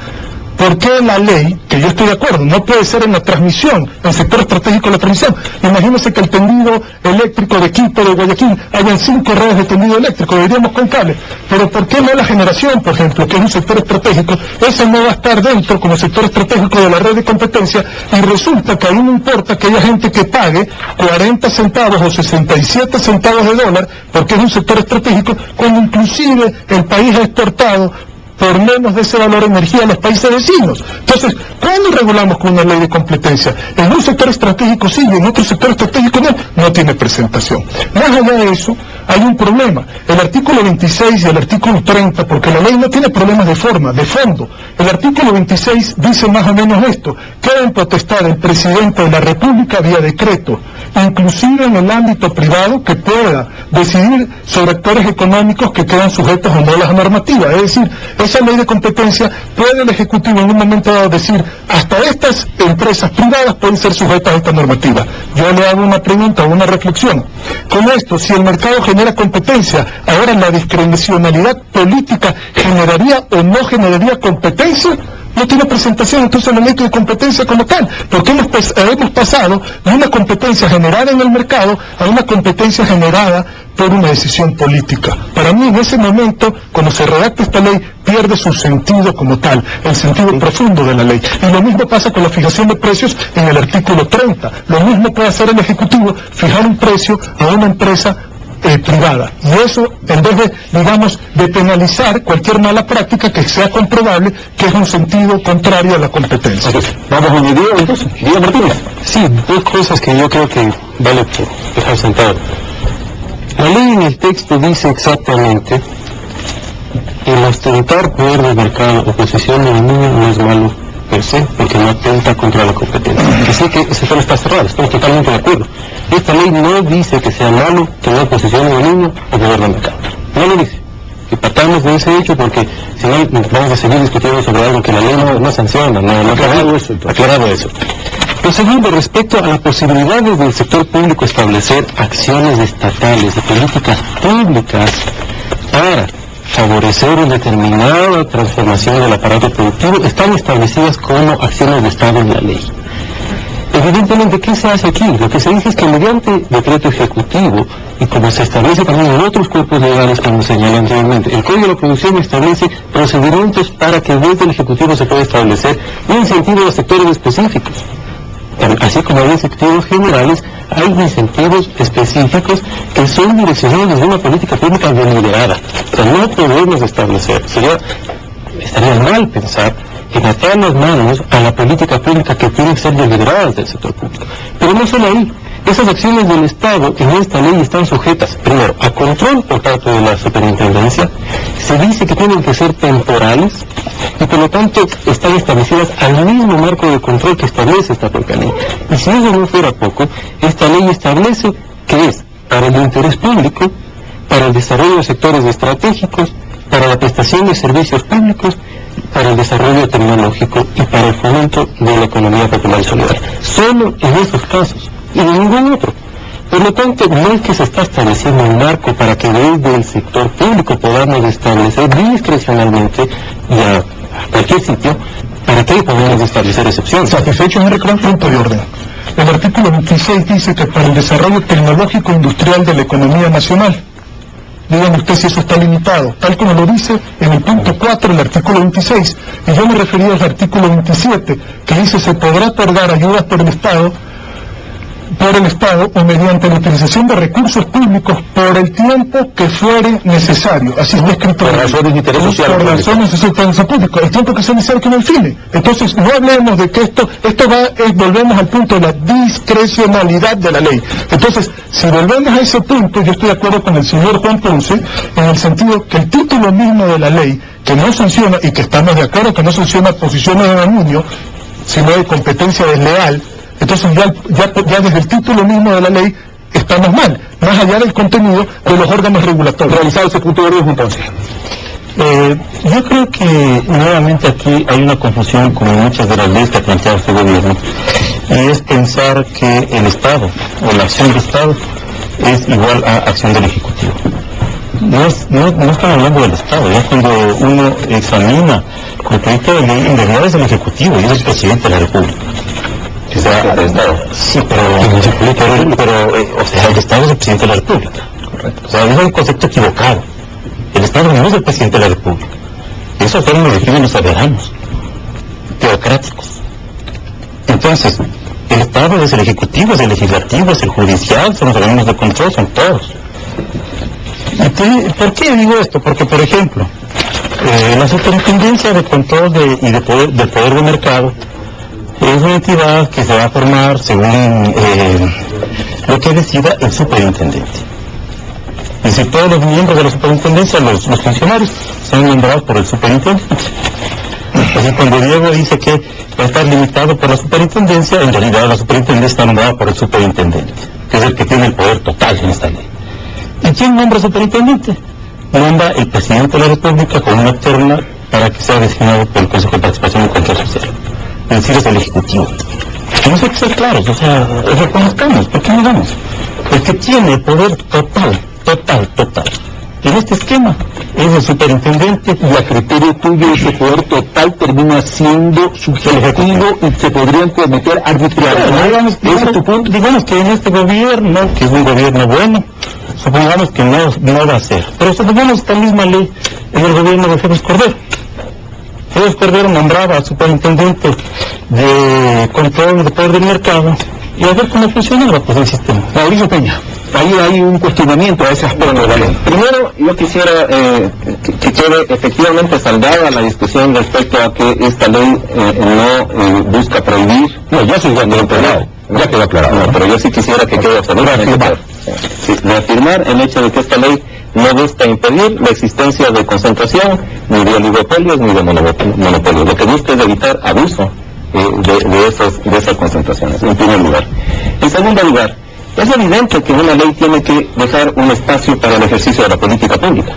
¿Por qué la ley, que yo estoy de acuerdo, no puede ser en la transmisión, en el sector estratégico de la transmisión? Imagínense que el tendido eléctrico de Quito, de Guayaquil, hayan 5 redes de tendido eléctrico, diríamos con cable. Pero ¿por qué no la generación, por ejemplo, que es un sector estratégico? Ese no va a estar dentro como sector estratégico de la red de competencia y resulta que ahí no importa que haya gente que pague 40 centavos o 67 centavos de dólar porque es un sector estratégico, cuando inclusive el país ha exportado por menos de ese valor energía a los países vecinos. Entonces, ¿cuándo regulamos con una ley de competencia? En un sector estratégico sí, y en otro sector estratégico no tiene presentación. Más allá de eso, hay un problema. El artículo 26 y el artículo 30, porque la ley no tiene problemas de forma, de fondo. El artículo 26 dice más o menos esto: queda en potestad del presidente de la República vía decreto, inclusive en el ámbito privado, que pueda decidir sobre actores económicos que quedan sujetos o no a las normativas. Es decir, esa ley de competencia puede el Ejecutivo en un momento dado decir, hasta estas empresas privadas pueden ser sujetas a esta normativa. Yo le hago una pregunta o una reflexión. Con esto, si el mercado genera competencia, ahora la discrecionalidad política generaría o no generaría competencia. No tiene presentación entonces la ley de competencia como tal, porque hemos pasado de una competencia generada en el mercado a una competencia generada por una decisión política. Para mí, en ese momento, cuando se redacta esta ley, pierde su sentido como tal, el sentido profundo de la ley. Y lo mismo pasa con la fijación de precios en el artículo 30. Lo mismo puede hacer el Ejecutivo, fijar un precio a una empresa privada. Y eso, en vez de, digamos, de penalizar cualquier mala práctica que sea comprobable que es un sentido contrario a la competencia. Vamos a añadir entonces. Díaz Martínez. Sí, dos cosas que yo creo que vale por dejar sentado. La ley en el texto dice exactamente que el ostentar poder de mercado o posición dominio no es malo per se, porque no atenta contra la competencia. Así que ese tema está cerrado, estamos totalmente de acuerdo. Esta ley no dice que sea malo tener posición de dominio o poder de mercado. No lo dice. Y partamos de ese hecho porque si no vamos a seguir discutiendo sobre algo que la ley no sanciona, no ha aclarado eso. Lo segundo, respecto a la posibilidad del sector público establecer acciones estatales, de políticas públicas para favorecer una determinada transformación del aparato productivo, están establecidas como acciones de Estado en la ley. Evidentemente, ¿qué se hace aquí? Lo que se dice es que mediante decreto ejecutivo, y como se establece también en otros cuerpos legales, como señalé anteriormente, el Código de la Producción establece procedimientos para que desde el Ejecutivo se pueda establecer un incentivo a sectores específicos. Así como hay incentivos generales, hay incentivos específicos que son direccionados desde una política pública deliberada. O sea, no podemos establecer, estaría mal pensar en atar las manos a la política pública que tiene que ser deliberada del sector público. Pero no solo ahí. Esas acciones del Estado en esta ley están sujetas, primero, a control por parte de la superintendencia. Se dice que tienen que ser temporales y por lo tanto están establecidas al mismo marco de control que establece esta propia ley. Y si eso no fuera poco, esta ley establece que es para el interés público, para el desarrollo de sectores estratégicos, para la prestación de servicios públicos, para el desarrollo tecnológico y para el fomento de la economía popular y solidaria. Solo en esos casos y en ningún otro. Por lo tanto, no es que se está estableciendo un marco para que desde el sector público podamos establecer discrecionalmente y a cualquier sitio, para que podamos establecer excepciones. Satisfecho, Henry Cron, punto de orden. El artículo 26 dice que para el desarrollo tecnológico e industrial de la economía nacional. Dígame usted si eso está limitado, tal como lo dice en el punto 4 del artículo 26. Y yo me refería al artículo 27, que dice se podrá otorgar ayudas por el Estado o mediante la utilización de recursos públicos por el tiempo que fuere necesario. Así está escrito. Por razones de interés social. Por razones de interés público. El tiempo que sea necesario que no define. Entonces, no hablemos de que volvemos al punto de la discrecionalidad de la ley. Entonces, si volvemos a ese punto, yo estoy de acuerdo con el señor Juan Ponce, en el sentido que el título mismo de la ley, que no sanciona, y que estamos de acuerdo que no sanciona posiciones de dominio, sino de competencia desleal, entonces ya desde el título mismo de la ley estamos mal, más allá del contenido de los órganos regulatorios. Realizado ese punto de orden, entonces. Yo creo que nuevamente aquí hay una confusión como en muchas de las leyes que ha planteado este gobierno, y es pensar que el Estado o la acción del Estado es igual a acción del Ejecutivo. No estamos hablando del Estado. Ya cuando uno examina el proyecto de ley, en realidad es el Ejecutivo y es el Presidente de la República. O sea, sí, pero el Estado es el Presidente de la República. Correcto. O sea, es un concepto equivocado. El Estado no es el Presidente de la República. Eso fueron los regímenes soberanos, teocráticos. Entonces, el Estado es el Ejecutivo, es el Legislativo, es el Judicial, son los organismos de control, son todos. ¿Por qué digo esto? Porque, por ejemplo, la Superintendencia de Control del Poder de Mercado es una entidad que se va a formar según lo que decida el superintendente. Es decir, todos los miembros de la superintendencia, los funcionarios, son nombrados por el superintendente. Así cuando Diego dice que va a estar limitado por la superintendencia, en realidad la superintendencia está nombrada por el superintendente, que es el que tiene el poder total en esta ley. ¿Y quién nombra superintendente? Nombra el presidente de la República con una terna para que sea designado por el Consejo de Participación y Control Social. Es decir, es el Ejecutivo. Tenemos que ser claros, o sea, reconozcamos, ¿por qué no damos? El que tiene el poder total, en este esquema, es el superintendente, y a criterio tuyo ese poder total termina siendo subjetivo y se podrían cometer arbitrariamente. Digamos que en este gobierno, que es un gobierno bueno, supongamos que no va a ser. Pero supongamos esta misma ley en el gobierno de Félix Cordero. Félix Cordero nombraba al superintendente de control de poder del mercado y a ver cómo funcionaba pues el sistema. Mauricio Peña. ahí hay un cuestionamiento a ese aspecto de la ley. Primero, yo quisiera que quede efectivamente saldada la discusión respecto a que esta ley no busca prohibir. No, ya se ya quedó aclarado. No, pero yo sí quisiera que quede absolutamente claro. Sí, reafirmar el hecho de que esta ley no busca impedir la existencia de concentración, ni de oligopolios, ni de monopolios. Lo que busca es evitar abuso de esas concentraciones, en primer lugar. En segundo lugar, es evidente que una ley tiene que dejar un espacio para el ejercicio de la política pública.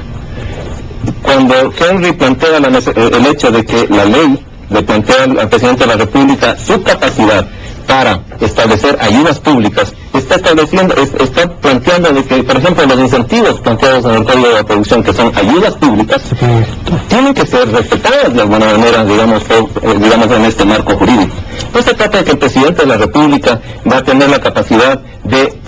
Cuando Henry plantea el hecho de que la ley le plantea al presidente de la República su capacidad para establecer ayudas públicas, está planteando de que, por ejemplo, los incentivos planteados en el Código de la Producción, que son ayudas públicas, tienen que ser respetadas de alguna manera, digamos en este marco jurídico. No se trata de que el presidente de la República va a tener la capacidad de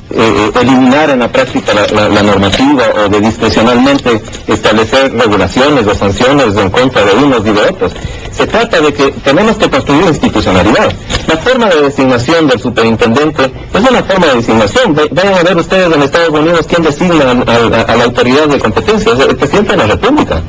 eliminar en la práctica la normativa o de discrecionalmente establecer regulaciones o sanciones en contra de unos y de otros. Se trata de que tenemos que construir institucionalidad. La forma de designación del superintendente es una forma de designación. Vayan a ver ustedes en Estados Unidos quién designa a la autoridad de competencia, es el presidente de la República.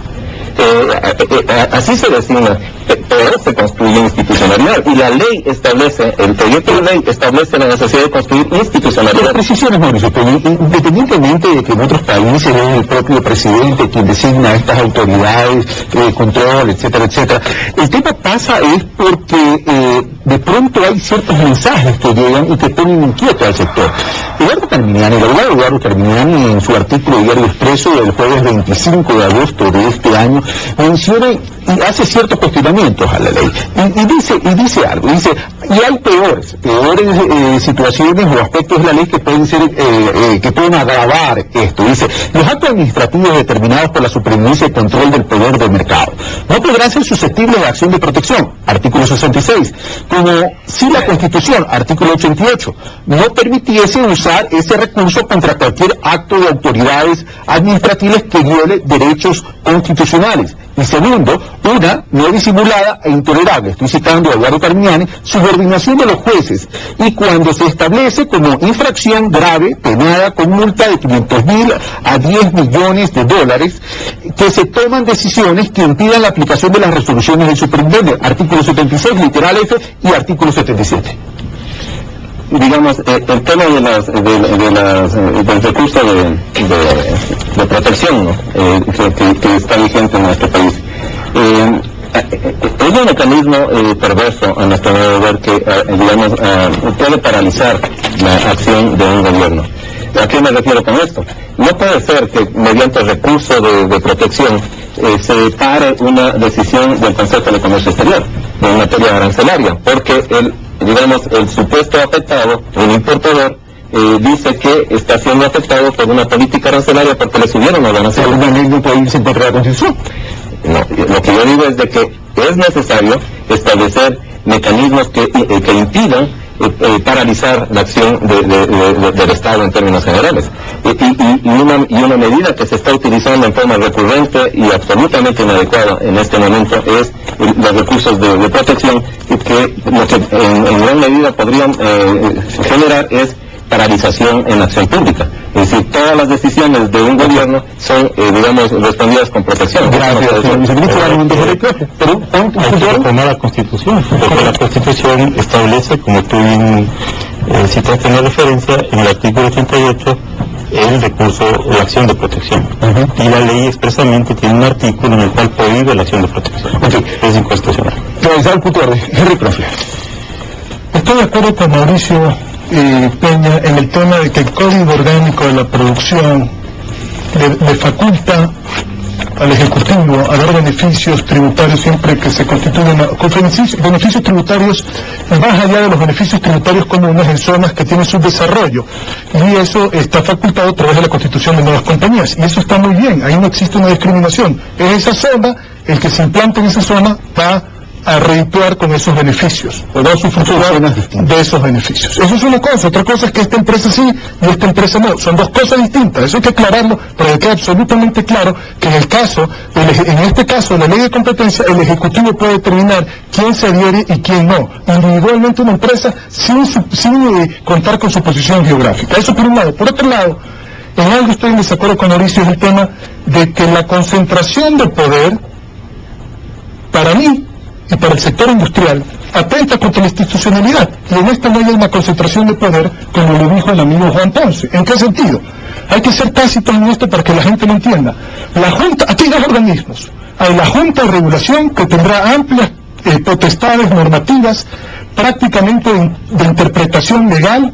Así se designa, pero se construye institucionalidad, y la ley establece, el proyecto de ley establece la necesidad de construir institucionalidad. Las precisiones, Mauricio, pero independientemente de que en otros países es el propio presidente quien designa a estas autoridades, control, etcétera, etcétera, el tema pasa es porque de pronto hay ciertos mensajes que llegan y que ponen inquieto al sector. El abogado Eduardo Carminiani, en su artículo de Diario Expreso del jueves 25 de agosto de este año, menciona y hace ciertos cuestionamientos a la ley, y dice algo, y hay peores situaciones o aspectos de la ley que pueden ser, que pueden agravar esto. Dice, los actos administrativos determinados por la supremacía y control del poder del mercado no podrán ser susceptibles de acción de protección, artículo 66, como si la Constitución, artículo 88, no permitiese usar ese recurso contra cualquier acto de autoridades administrativas que viole derechos constitucionales. Y segundo, una no disimulada e intolerable, estoy citando a Eduardo Carminiani, subordinación de los jueces, y cuando se establece como infracción grave, penada con multa de 500.000 a 10 millones de dólares, que se toman decisiones que impidan la aplicación de las resoluciones del superintendente, artículo 76, literal F, y artículo 77. Digamos, el tema del recurso de protección, ¿no? que está vigente en nuestro país. Es un mecanismo perverso, a nuestro modo de ver, que, puede paralizar la acción de un gobierno. ¿A qué me refiero con esto? No puede ser que mediante el recurso de protección se pare una decisión del Consejo de Comercio Exterior en materia arancelaria, porque el supuesto afectado, un importador, dice que está siendo afectado por una política arancelaria porque le subieron los aranceles. ¿Una ley no puede irse en contra de la Constitución? No, lo que yo digo es de que es necesario establecer mecanismos que impidan paralizar la acción del Estado en términos generales. Y una medida que se está utilizando en forma recurrente y absolutamente inadecuada en este momento es los recursos de protección, que lo que en gran medida podrían generar es paralización en la acción pública. Es decir, todas las decisiones de un gobierno son, respondidas con protección. Gracias, pero hay que reformar la Constitución, porque la Constitución establece, como tú citaste en la referencia, en el artículo 88, el recurso o la acción de protección. Y la ley expresamente tiene un artículo en el cual prohíbe la acción de protección. Es inconstitucional. Henry Croft. Estoy de acuerdo con Mauricio Peña en el tema de que el Código Orgánico de la Producción le faculta al Ejecutivo a dar beneficios tributarios siempre que se constituyen beneficios tributarios más allá de los beneficios tributarios comunes en zonas que tienen subdesarrollo, y eso está facultado a través de la constitución de nuevas compañías, y eso está muy bien, ahí no existe una discriminación. En esa zona, el que se implante en esa zona va a redituar con esos beneficios, o va a usufructuar de esos beneficios. Eso es una cosa. Otra cosa es que esta empresa sí y esta empresa no. Son dos cosas distintas. Eso hay que aclararlo para que quede absolutamente claro que en este caso, la ley de competencia, el Ejecutivo puede determinar quién se adhiere y quién no. Individualmente una empresa sin contar con su posición geográfica. Eso por un lado. Por otro lado, en algo estoy en desacuerdo con Mauricio, es el tema de que la concentración de poder, para mí y para el sector industrial, atenta contra la institucionalidad. Y en esta ley hay una concentración de poder, como lo dijo el amigo Juan Ponce. ¿En qué sentido? Hay que ser tácitos en esto para que la gente lo entienda. La Junta, aquí hay dos organismos. Hay la Junta de Regulación, que tendrá amplias potestades normativas, prácticamente de interpretación legal,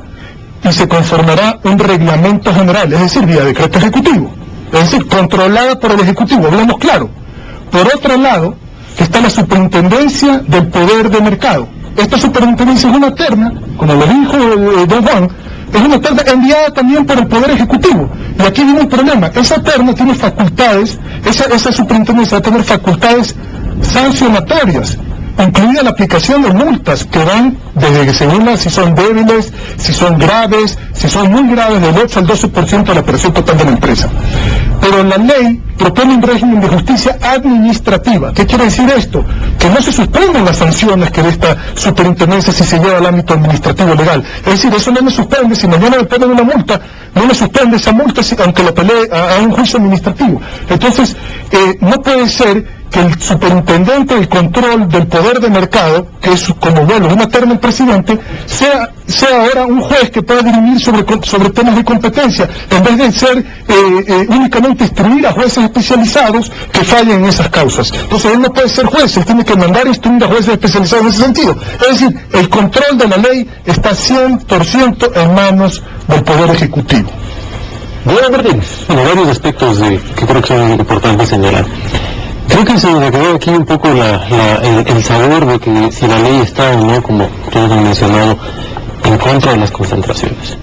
y se conformará un reglamento general, es decir, vía decreto ejecutivo, es decir, controlada por el Ejecutivo, hablamos claro. Por otro lado, está la superintendencia del poder de mercado. Esta superintendencia es una terna, como lo dijo don Juan, es una terna enviada también por el Poder Ejecutivo. Y aquí viene el problema, esa terna tiene facultades, esa superintendencia va a tener facultades sancionatorias, incluida la aplicación de multas que van desde, según si son débiles, si son graves, si son muy graves, del 8 al 12% de la presión total de la empresa. Pero la ley propone un régimen de justicia administrativa. ¿Qué quiere decir esto? Que no se suspenden las sanciones que de esta superintendencia si se lleva al ámbito administrativo legal. Es decir, eso no me suspende, si mañana me ponen una multa, no me suspende esa multa aunque la pelee a un juicio administrativo. Entonces, no puede ser que el superintendente del control del poder de mercado, que es como bueno una terna del presidente, sea ahora un juez que pueda dirimir sobre temas de competencia, en vez de ser únicamente instruir a jueces especializados que fallen en esas causas. Entonces él no puede ser juez, él tiene que mandar a instruir a jueces especializados en ese sentido. Es decir, el control de la ley está 100% en manos del Poder Ejecutivo. Bueno, varios aspectos que creo que son importantes señalar. Creo que se me quedó aquí un poco el sabor de que si la ley está o no, como todos han mencionado, en contra de las concentraciones.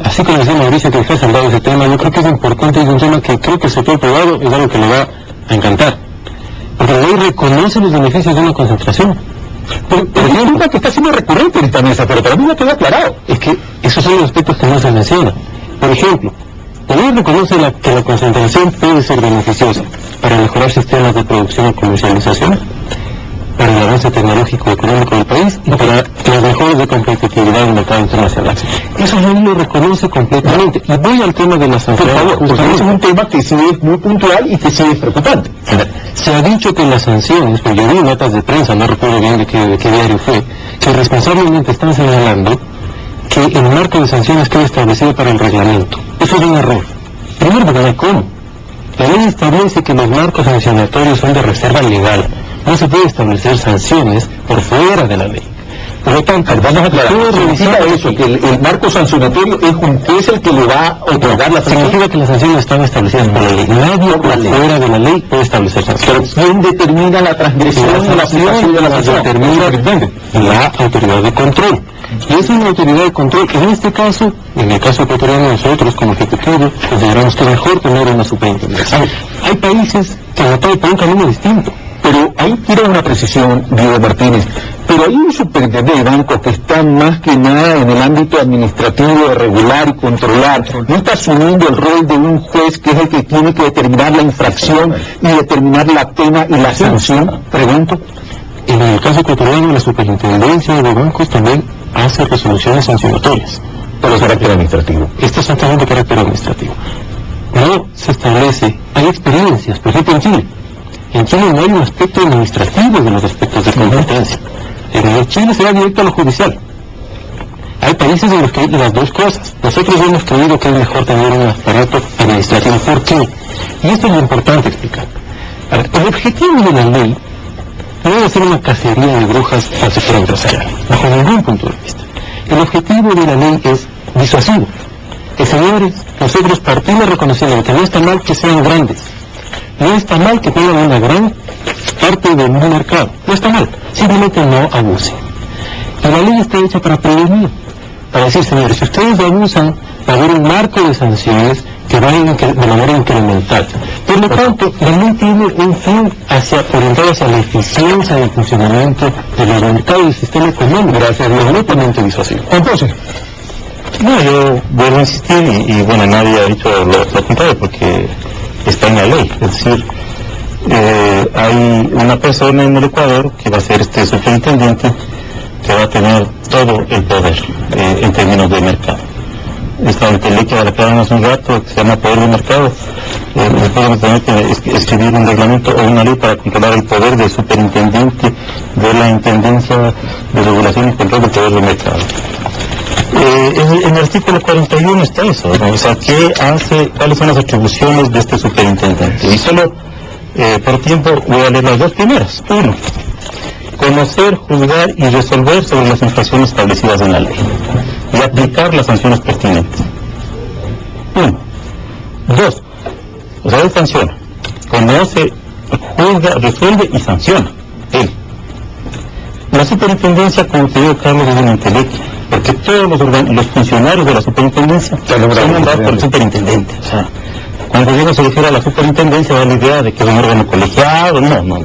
Así como decía Mauricio que has hablado de ese tema, yo creo que es importante, es un tema que creo que el sector privado es algo que le va a encantar. Porque la ley reconoce los beneficios de una concentración. Por ejemplo, que está siendo recurrente en esta mesa, pero para mí no queda aclarado. Es que esos son los aspectos que no se mencionan. Por ejemplo, la ley reconoce que la concentración puede ser beneficiosa para mejorar sistemas de producción y comercialización, para el avance tecnológico y económico del país y para las mejoras de competitividad en el mercado internacional. Eso la ley lo reconoce completamente. Y voy al tema de las sanciones. Por favor, porque es un tema que sí es muy puntual y que sí es preocupante. Se ha dicho que las sanciones, porque yo vi notas de prensa, no recuerdo bien de qué diario fue, que responsablemente están señalando que el marco de sanciones queda establecido para el reglamento. Eso es un error. Primero, porque no hay cómo. La ley establece que los marcos sancionatorios son de reserva legal. No se puede establecer sanciones por fuera de la ley. Por lo tanto, vamos a aclarar, significa eso, que el marco sancionatorio es un juez el que le va a otorgar la sanción. Significa que las sanciones están establecidas por la ley. Nadie por fuera de la ley puede establecer sanciones. Pero ¿quién determina la transgresión y la aplicación de la sanción? Determina la autoridad de control. Y es una autoridad de control que en este caso, en el caso ecuatoriano, nosotros como Ejecutivo consideramos que es mejor tener una superintendencia. Hay países que han optado por un camino distinto. Pero ahí quiero una precisión, Diego Martínez. Pero hay un superintendente de banco que está más que nada en el ámbito administrativo de regular y controlar. No está asumiendo el rol de un juez que es el que tiene que determinar la infracción y determinar la pena y la sanción. Pregunto. En el caso ecuatoriano, la superintendencia de bancos también hace resoluciones sancionatorias. Pero de carácter administrativo. Estas son también de carácter administrativo. No se establece, hay experiencias, por ejemplo en Chile. En Chile no hay un aspecto administrativo de los aspectos de competencia. En Chile se va directo a lo judicial. Hay países en los que hay las dos cosas. Nosotros hemos creído que es mejor tener un aparato administrativo. ¿Por qué? Y esto es lo importante explicar. A ver, el objetivo de la ley no debe ser una cacería de brujas al sector empresarial, bajo ningún punto de vista. El objetivo de la ley es disuasivo. Que señores, nosotros partimos reconociendo que no está mal que sean grandes. No está mal que tengan una gran parte del mercado. No está mal. Simplemente no abusen. Y la ley está hecha para prevenir. Para decir, señores, si ustedes abusan, va a haber un marco de sanciones que vayan de manera incremental. Por lo tanto, la ley tiene un fin orientado hacia la eficiencia del funcionamiento del mercado y del sistema económico. Gracias, Dios, no ponente disuasivo. Entonces, no, yo vuelvo a insistir y bueno, nadie ha dicho lo contrario porque está en la ley. Es decir, hay una persona en el Ecuador que va a ser superintendente, que va a tener todo el poder en términos de mercado. Esta ley que hablamos hace un rato, que se llama poder de mercado, podemos tener que escribir un reglamento o una ley para controlar el poder del superintendente de la Intendencia de Regulación y Control del Poder de Mercado. En el artículo 41 está eso, ¿no? O sea, ¿qué hace? ¿Cuáles son las atribuciones de este superintendente? Y solo, por tiempo, voy a leer las dos primeras. 1. Conocer, juzgar y resolver sobre las infracciones establecidas en la ley y aplicar las sanciones pertinentes. 1. 2. O sea, él sanciona. Conoce, juzga, resuelve y sanciona. Él. La superintendencia, como te digo, Carlos, es una entelequia, porque todos los funcionarios de la superintendencia son nombrados por el superintendente. O sea, cuando uno se refiere a la superintendencia, da la idea de que es un órgano colegiado. No.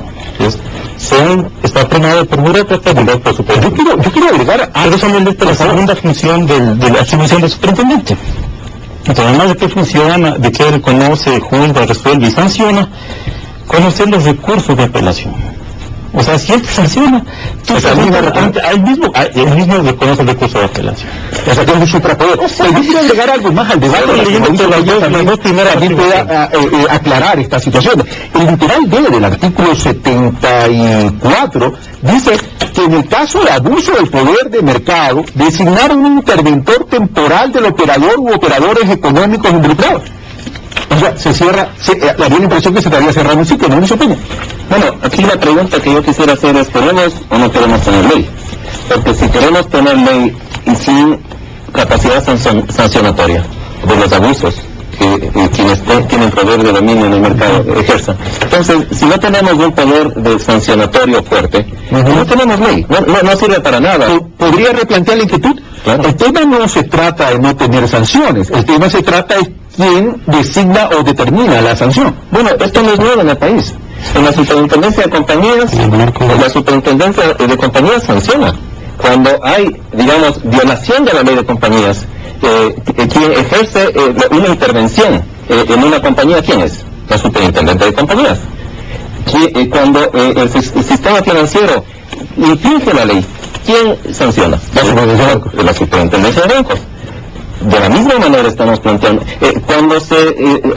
Está formado por burócratas y por superintendente. Yo quiero agregar a eso la segunda función de la atribución del superintendente. Entonces, además de que funciona, de que él conoce, juzga, resuelve y sanciona, conocer los recursos de apelación. O sea, si él te sanciona, él mismo reconoce el recurso de apelación. O sea, que es un suprapoder. Yo quiero agregar algo más al debate. También pueda aclarar esta situación. El literal B del artículo 74 dice que en el caso de abuso del poder de mercado, designar un interventor temporal del operador u operadores económicos involucrados. O sea, se cierra, había la impresión que se estaría cerrando un ciclo, ¿no se opina? Bueno, aquí la pregunta que yo quisiera hacer es, ¿queremos o no queremos tener ley? Porque si queremos tener ley y sin capacidad sancionatoria de los abusos que quienes tienen poder de dominio en el mercado ejerzan, entonces, si no tenemos un poder de sancionatorio fuerte, no tenemos ley, no sirve para nada. ¿Podría replantear la inquietud? Claro. El tema no se trata de no tener sanciones, el tema se trata de quién designa o determina la sanción. Bueno, esto no es nuevo en el país. En la superintendencia de compañías, sanciona. Cuando hay, digamos, violación de la ley de compañías, quien ejerce una intervención en una compañía, ¿quién es? La superintendente de compañías. Cuando el sistema financiero infringe la ley, ¿quién sanciona? La superintendencia de bancos. De la misma manera estamos planteando, cuando se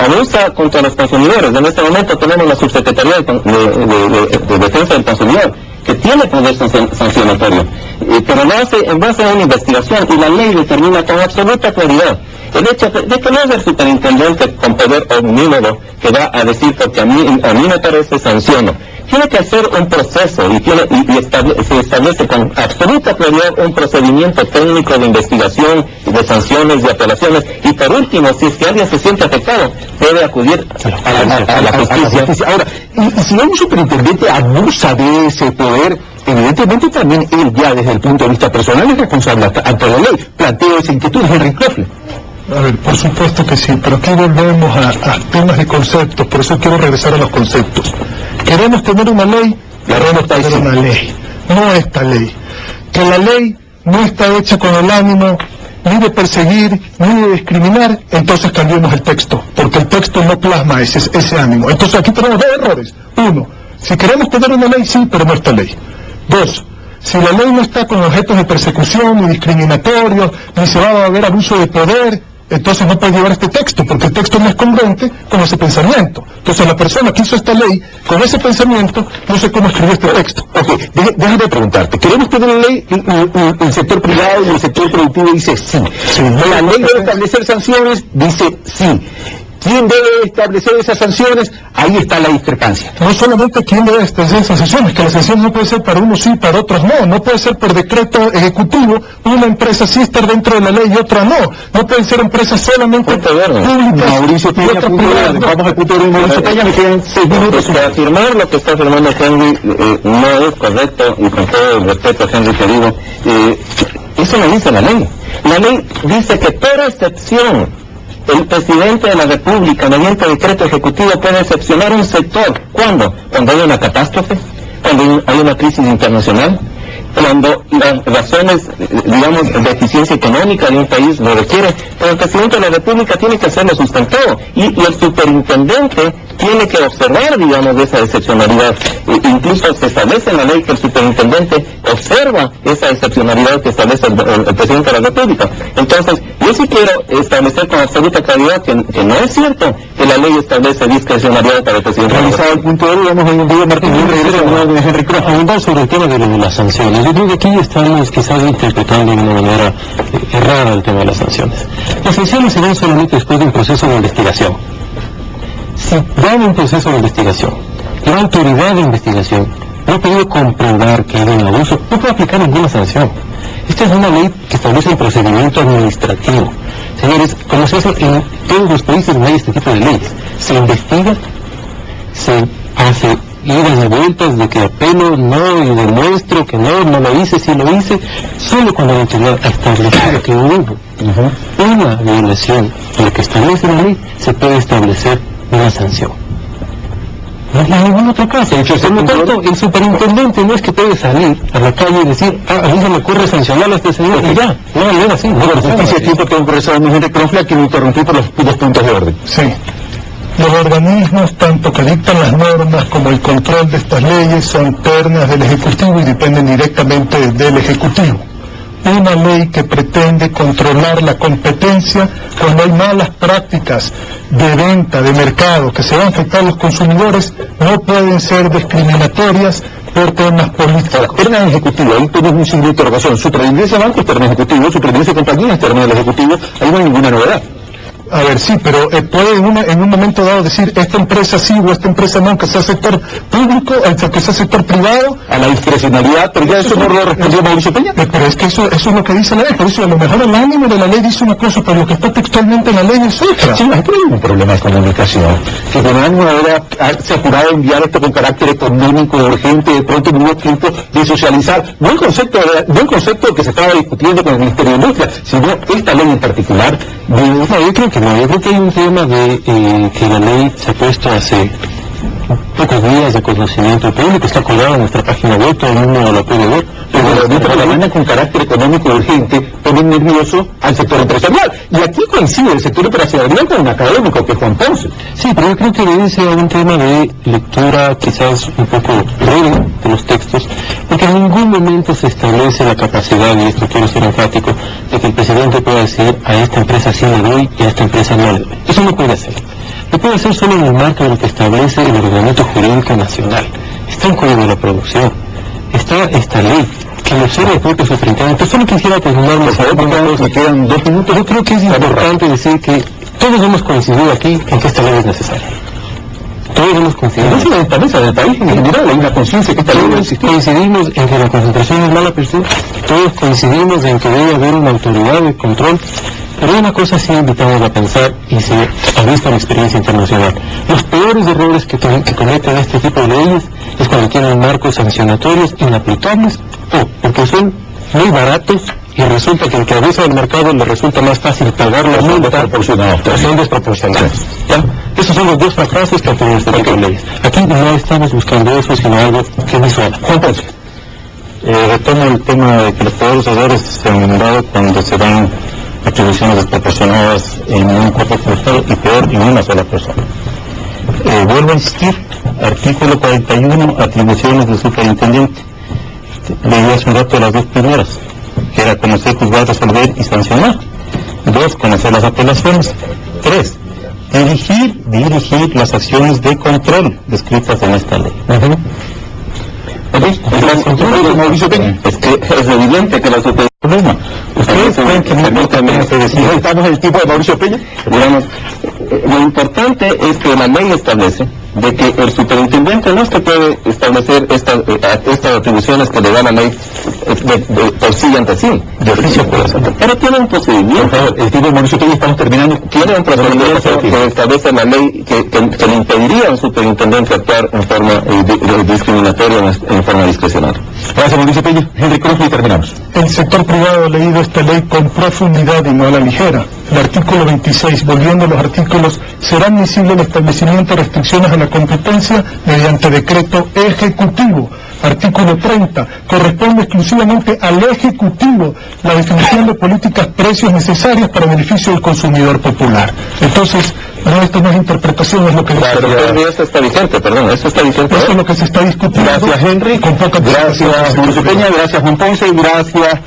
abusa contra los consumidores, en este momento tenemos la Subsecretaría de Defensa del Consumidor, que tiene poder sancionatorio, pero lo hace en base a una investigación y la ley determina con absoluta claridad el hecho de que no es el superintendente con poder omnímodo que va a decir porque a mí me parece sanciono. Tiene que hacer un proceso y se establece con absoluta claridad un procedimiento técnico de investigación, de sanciones, de apelaciones, y por último, si es que alguien se siente afectado, puede acudir a la justicia. Ahora, y si un superintendente abusa de ese poder, evidentemente también él ya desde el punto de vista personal es responsable ante la ley. Planteo esa inquietud, Henry Clofle. A ver, por supuesto que sí, pero aquí volvemos a temas de conceptos, por eso quiero regresar a los conceptos. ¿Queremos tener una ley? Queremos tener una ley, no esta ley. Que la ley no está hecha con el ánimo ni de perseguir, ni de discriminar, entonces cambiemos el texto, porque el texto no plasma ese ánimo. Entonces aquí tenemos dos errores. 1, si queremos tener una ley, sí, pero no esta ley. 2, si la ley no está con objetos de persecución, ni discriminatorios, ni se va a haber abuso de poder, entonces no puede llevar este texto, porque el texto no es congruente con ese pensamiento. Entonces la persona que hizo esta ley, con ese pensamiento, no sé cómo escribió este texto. Ok, déjame preguntarte, ¿queremos tener una ley? El sector privado y el sector productivo dice sí. La ley debe establecer sanciones, dice sí. ¿Quién debe establecer esas sanciones? Ahí está la discrepancia. No solamente quién debe establecer esas sanciones, que las sanciones no pueden ser para unos sí, para otros no. No puede ser por decreto ejecutivo, una empresa sí estar dentro de la ley y otra no. No pueden ser empresas solamente públicas. Mauricio Peña, vamos al punto de Mauricio Peña, me quedan 6 minutos. Para afirmar lo que está afirmando Henry, no es correcto, y con todo el respeto a Henry que digo, eso lo dice la ley. La ley dice que por excepción el presidente de la República, mediante decreto ejecutivo, puede excepcionar un sector. ¿Cuándo? Cuando hay una catástrofe, cuando hay una crisis internacional, cuando las razones, digamos, de eficiencia económica de un país lo requiere. Pero el presidente de la República tiene que hacerlo sustentado, y el superintendente tiene que observar, digamos, esa excepcionalidad. Incluso se establece en la ley que el superintendente observa esa excepcionalidad que establece el presidente de la República. Entonces, yo sí quiero establecer con absoluta claridad que no es cierto que la ley establece discrecionalidad para el presidente. Realizado el punto de vamos a un Martín, abundar sobre el tema de las sanciones. Yo creo que aquí estamos quizás interpretando de una manera errada el tema de las sanciones. Las sanciones se dan solamente después de un proceso de investigación. Si dan un proceso de investigación, la autoridad de investigación no ha podido comprobar que hay un abuso, no puede aplicar ninguna sanción. Esta es una ley que establece un procedimiento administrativo. Señores, como se hace en todos los países, no hay este tipo de leyes. Se investiga, se hace idas y vueltas de que apelo, no, y demuestro que no lo hice, sí lo hice. Solo cuando la autoridad ha establecido que hubo una violación de lo que establece la ley, se puede establecer una sanción. No hay ningún otro caso. Por lo tanto, el superintendente no es que puede salir a la calle y decir, a mí se me ocurre sancionar a este señor, y ya. No es así. Por justicia, tiempo tengo que regresar a mi gente Cronfla, que me interrumpí por los 2 puntos de orden. Sí. Los organismos, tanto que dictan las normas como el control de estas leyes, son ternas del Ejecutivo y dependen directamente del Ejecutivo. Una ley que pretende controlar la competencia cuando hay malas prácticas de venta, de mercado, que se van a afectar a los consumidores, no pueden ser discriminatorias por temas políticos. Terna ejecutivo, ahí tenemos un signo de interrogación. Superintendencia de Banco es terna ejecutivo, Superintendencia de Compañía es terna del Ejecutivo, ahí no hay ninguna novedad. A ver, sí, pero puede en un momento dado decir esta empresa sí o esta empresa no, que sea sector público, que sea sector privado. A la discrecionalidad, pero ya eso no lo respondió Mauricio Peña. Pero es que eso es lo que dice la ley, por eso a lo mejor el ánimo de la ley dice una cosa, pero lo que está textualmente en la ley es otra. Sí, hay un problema de comunicación, que con alguna manera se ha apurado a enviar esto con carácter económico, urgente, de pronto no hubo tiempo de socializar, no el concepto que se estaba discutiendo con el Ministerio de Industria, sino esta ley en particular. Yo creo que no, yo creo que hay un tema de que la ley se ha puesto hace pocos días de conocimiento público, está colgado en nuestra página web, todo el mundo lo puede ver. Pero la ley con carácter económico urgente pone nervioso al sector empresarial. Y aquí coincide el sector empresarial con un académico que es Juan Ponce. Sí, pero yo creo que debe ser un tema de lectura quizás un poco breve de los textos, porque en ningún momento se establece la capacidad, y esto quiero ser enfático, de que el presidente pueda decir a esta empresa sí le doy y a esta empresa no le doy. Eso no puede hacer. Lo puede hacer solo en el marco de lo que establece el ordenamiento jurídico nacional. Está en Código de la Producción, está esta ley, que lo observa el propio superintendente. Solo quisiera terminar, me quedan 2 minutos. Yo creo que es importante decir que todos hemos coincidido aquí en que esta ley es necesaria. Todos hemos coincidido. Es una mesa del país en general, hay una conciencia que esta ley no existe. Coincidimos en que la concentración es mala persona, todos coincidimos en que debe haber una autoridad de control. Pero hay una cosa sí invitamos a pensar, y se ha visto en la experiencia internacional. Los peores errores que cometen este tipo de leyes es cuando tienen marcos sancionatorios inaplicables o porque son muy baratos y resulta que el que abusa del mercado le resulta más fácil pagar la multa o son desproporcionados. ¿Ya? Esos son los 2 fracasos que han tenido este tipo de leyes. Aquí no estamos buscando eso, sino algo que me suena. Juan Ponce. Retomo el tema de que los peores errores se han dado cuando se dan atribuciones desproporcionadas en un cuerpo forestal y peor en una sola persona. Vuelvo a insistir, artículo 41, atribuciones del superintendente. Leí hace un rato las 2 primeras, que era conocer, juzgar, resolver y sancionar. 2, conocer las apelaciones. 3, dirigir las acciones de control descritas en esta ley. Mauricio Peña. Es que es evidente que la problema. ¿Ustedes creen que necesitamos el tipo de Mauricio Peña? Digamos, lo importante es que la ley establece de que el superintendente no es que puede establecer estas atribuciones que le da la ley por sí ante sí, de oficio puede hacerlo, pero tiene un procedimiento. Por favor, el tiempo de Mauricio Peña, estamos terminando. Tiene un procedimiento que establece la ley que le impediría a un superintendente actuar en forma discriminatoria, en forma discrecional. Gracias, Mauricio Peña. Henry Cruz, y terminamos. El sector privado ha leído esta ley con profundidad y no a la ligera. El artículo 26, volviendo a los artículos, será admisible el establecimiento de restricciones a la competencia mediante decreto ejecutivo. Artículo 30, corresponde exclusivamente al Ejecutivo la definición de políticas precios necesarias para beneficio del consumidor popular. Entonces, no, esto no es interpretación, es lo que... Pero eso está vigente, perdón, eso está vigente. Eso es lo que se está discutiendo. Gracias, Henry. Gracias, Mauricio Peña. Gracias, Juan Ponce. Gracias,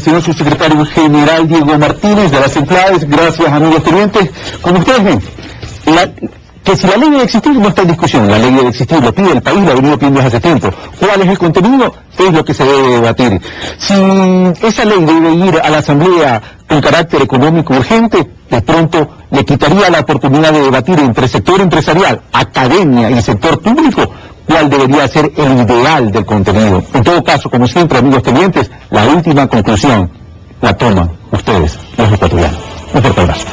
señor subsecretario general Diego Martínez de las Centrales. Gracias, amigos clientes. Como ustedes ven, que si la ley debe existir no está en discusión, la ley debe existir, lo pide el país, lo ha venido pidiendo desde hace tiempo. ¿Cuál es el contenido? Es lo que se debe debatir. Si esa ley debe ir a la Asamblea con carácter económico urgente, de pronto le quitaría la oportunidad de debatir entre sector empresarial, academia y sector público, cuál debería ser el ideal del contenido. En todo caso, como siempre, amigos clientes, la última conclusión la toman ustedes, los ecuatorianos. Un fuerte abrazo.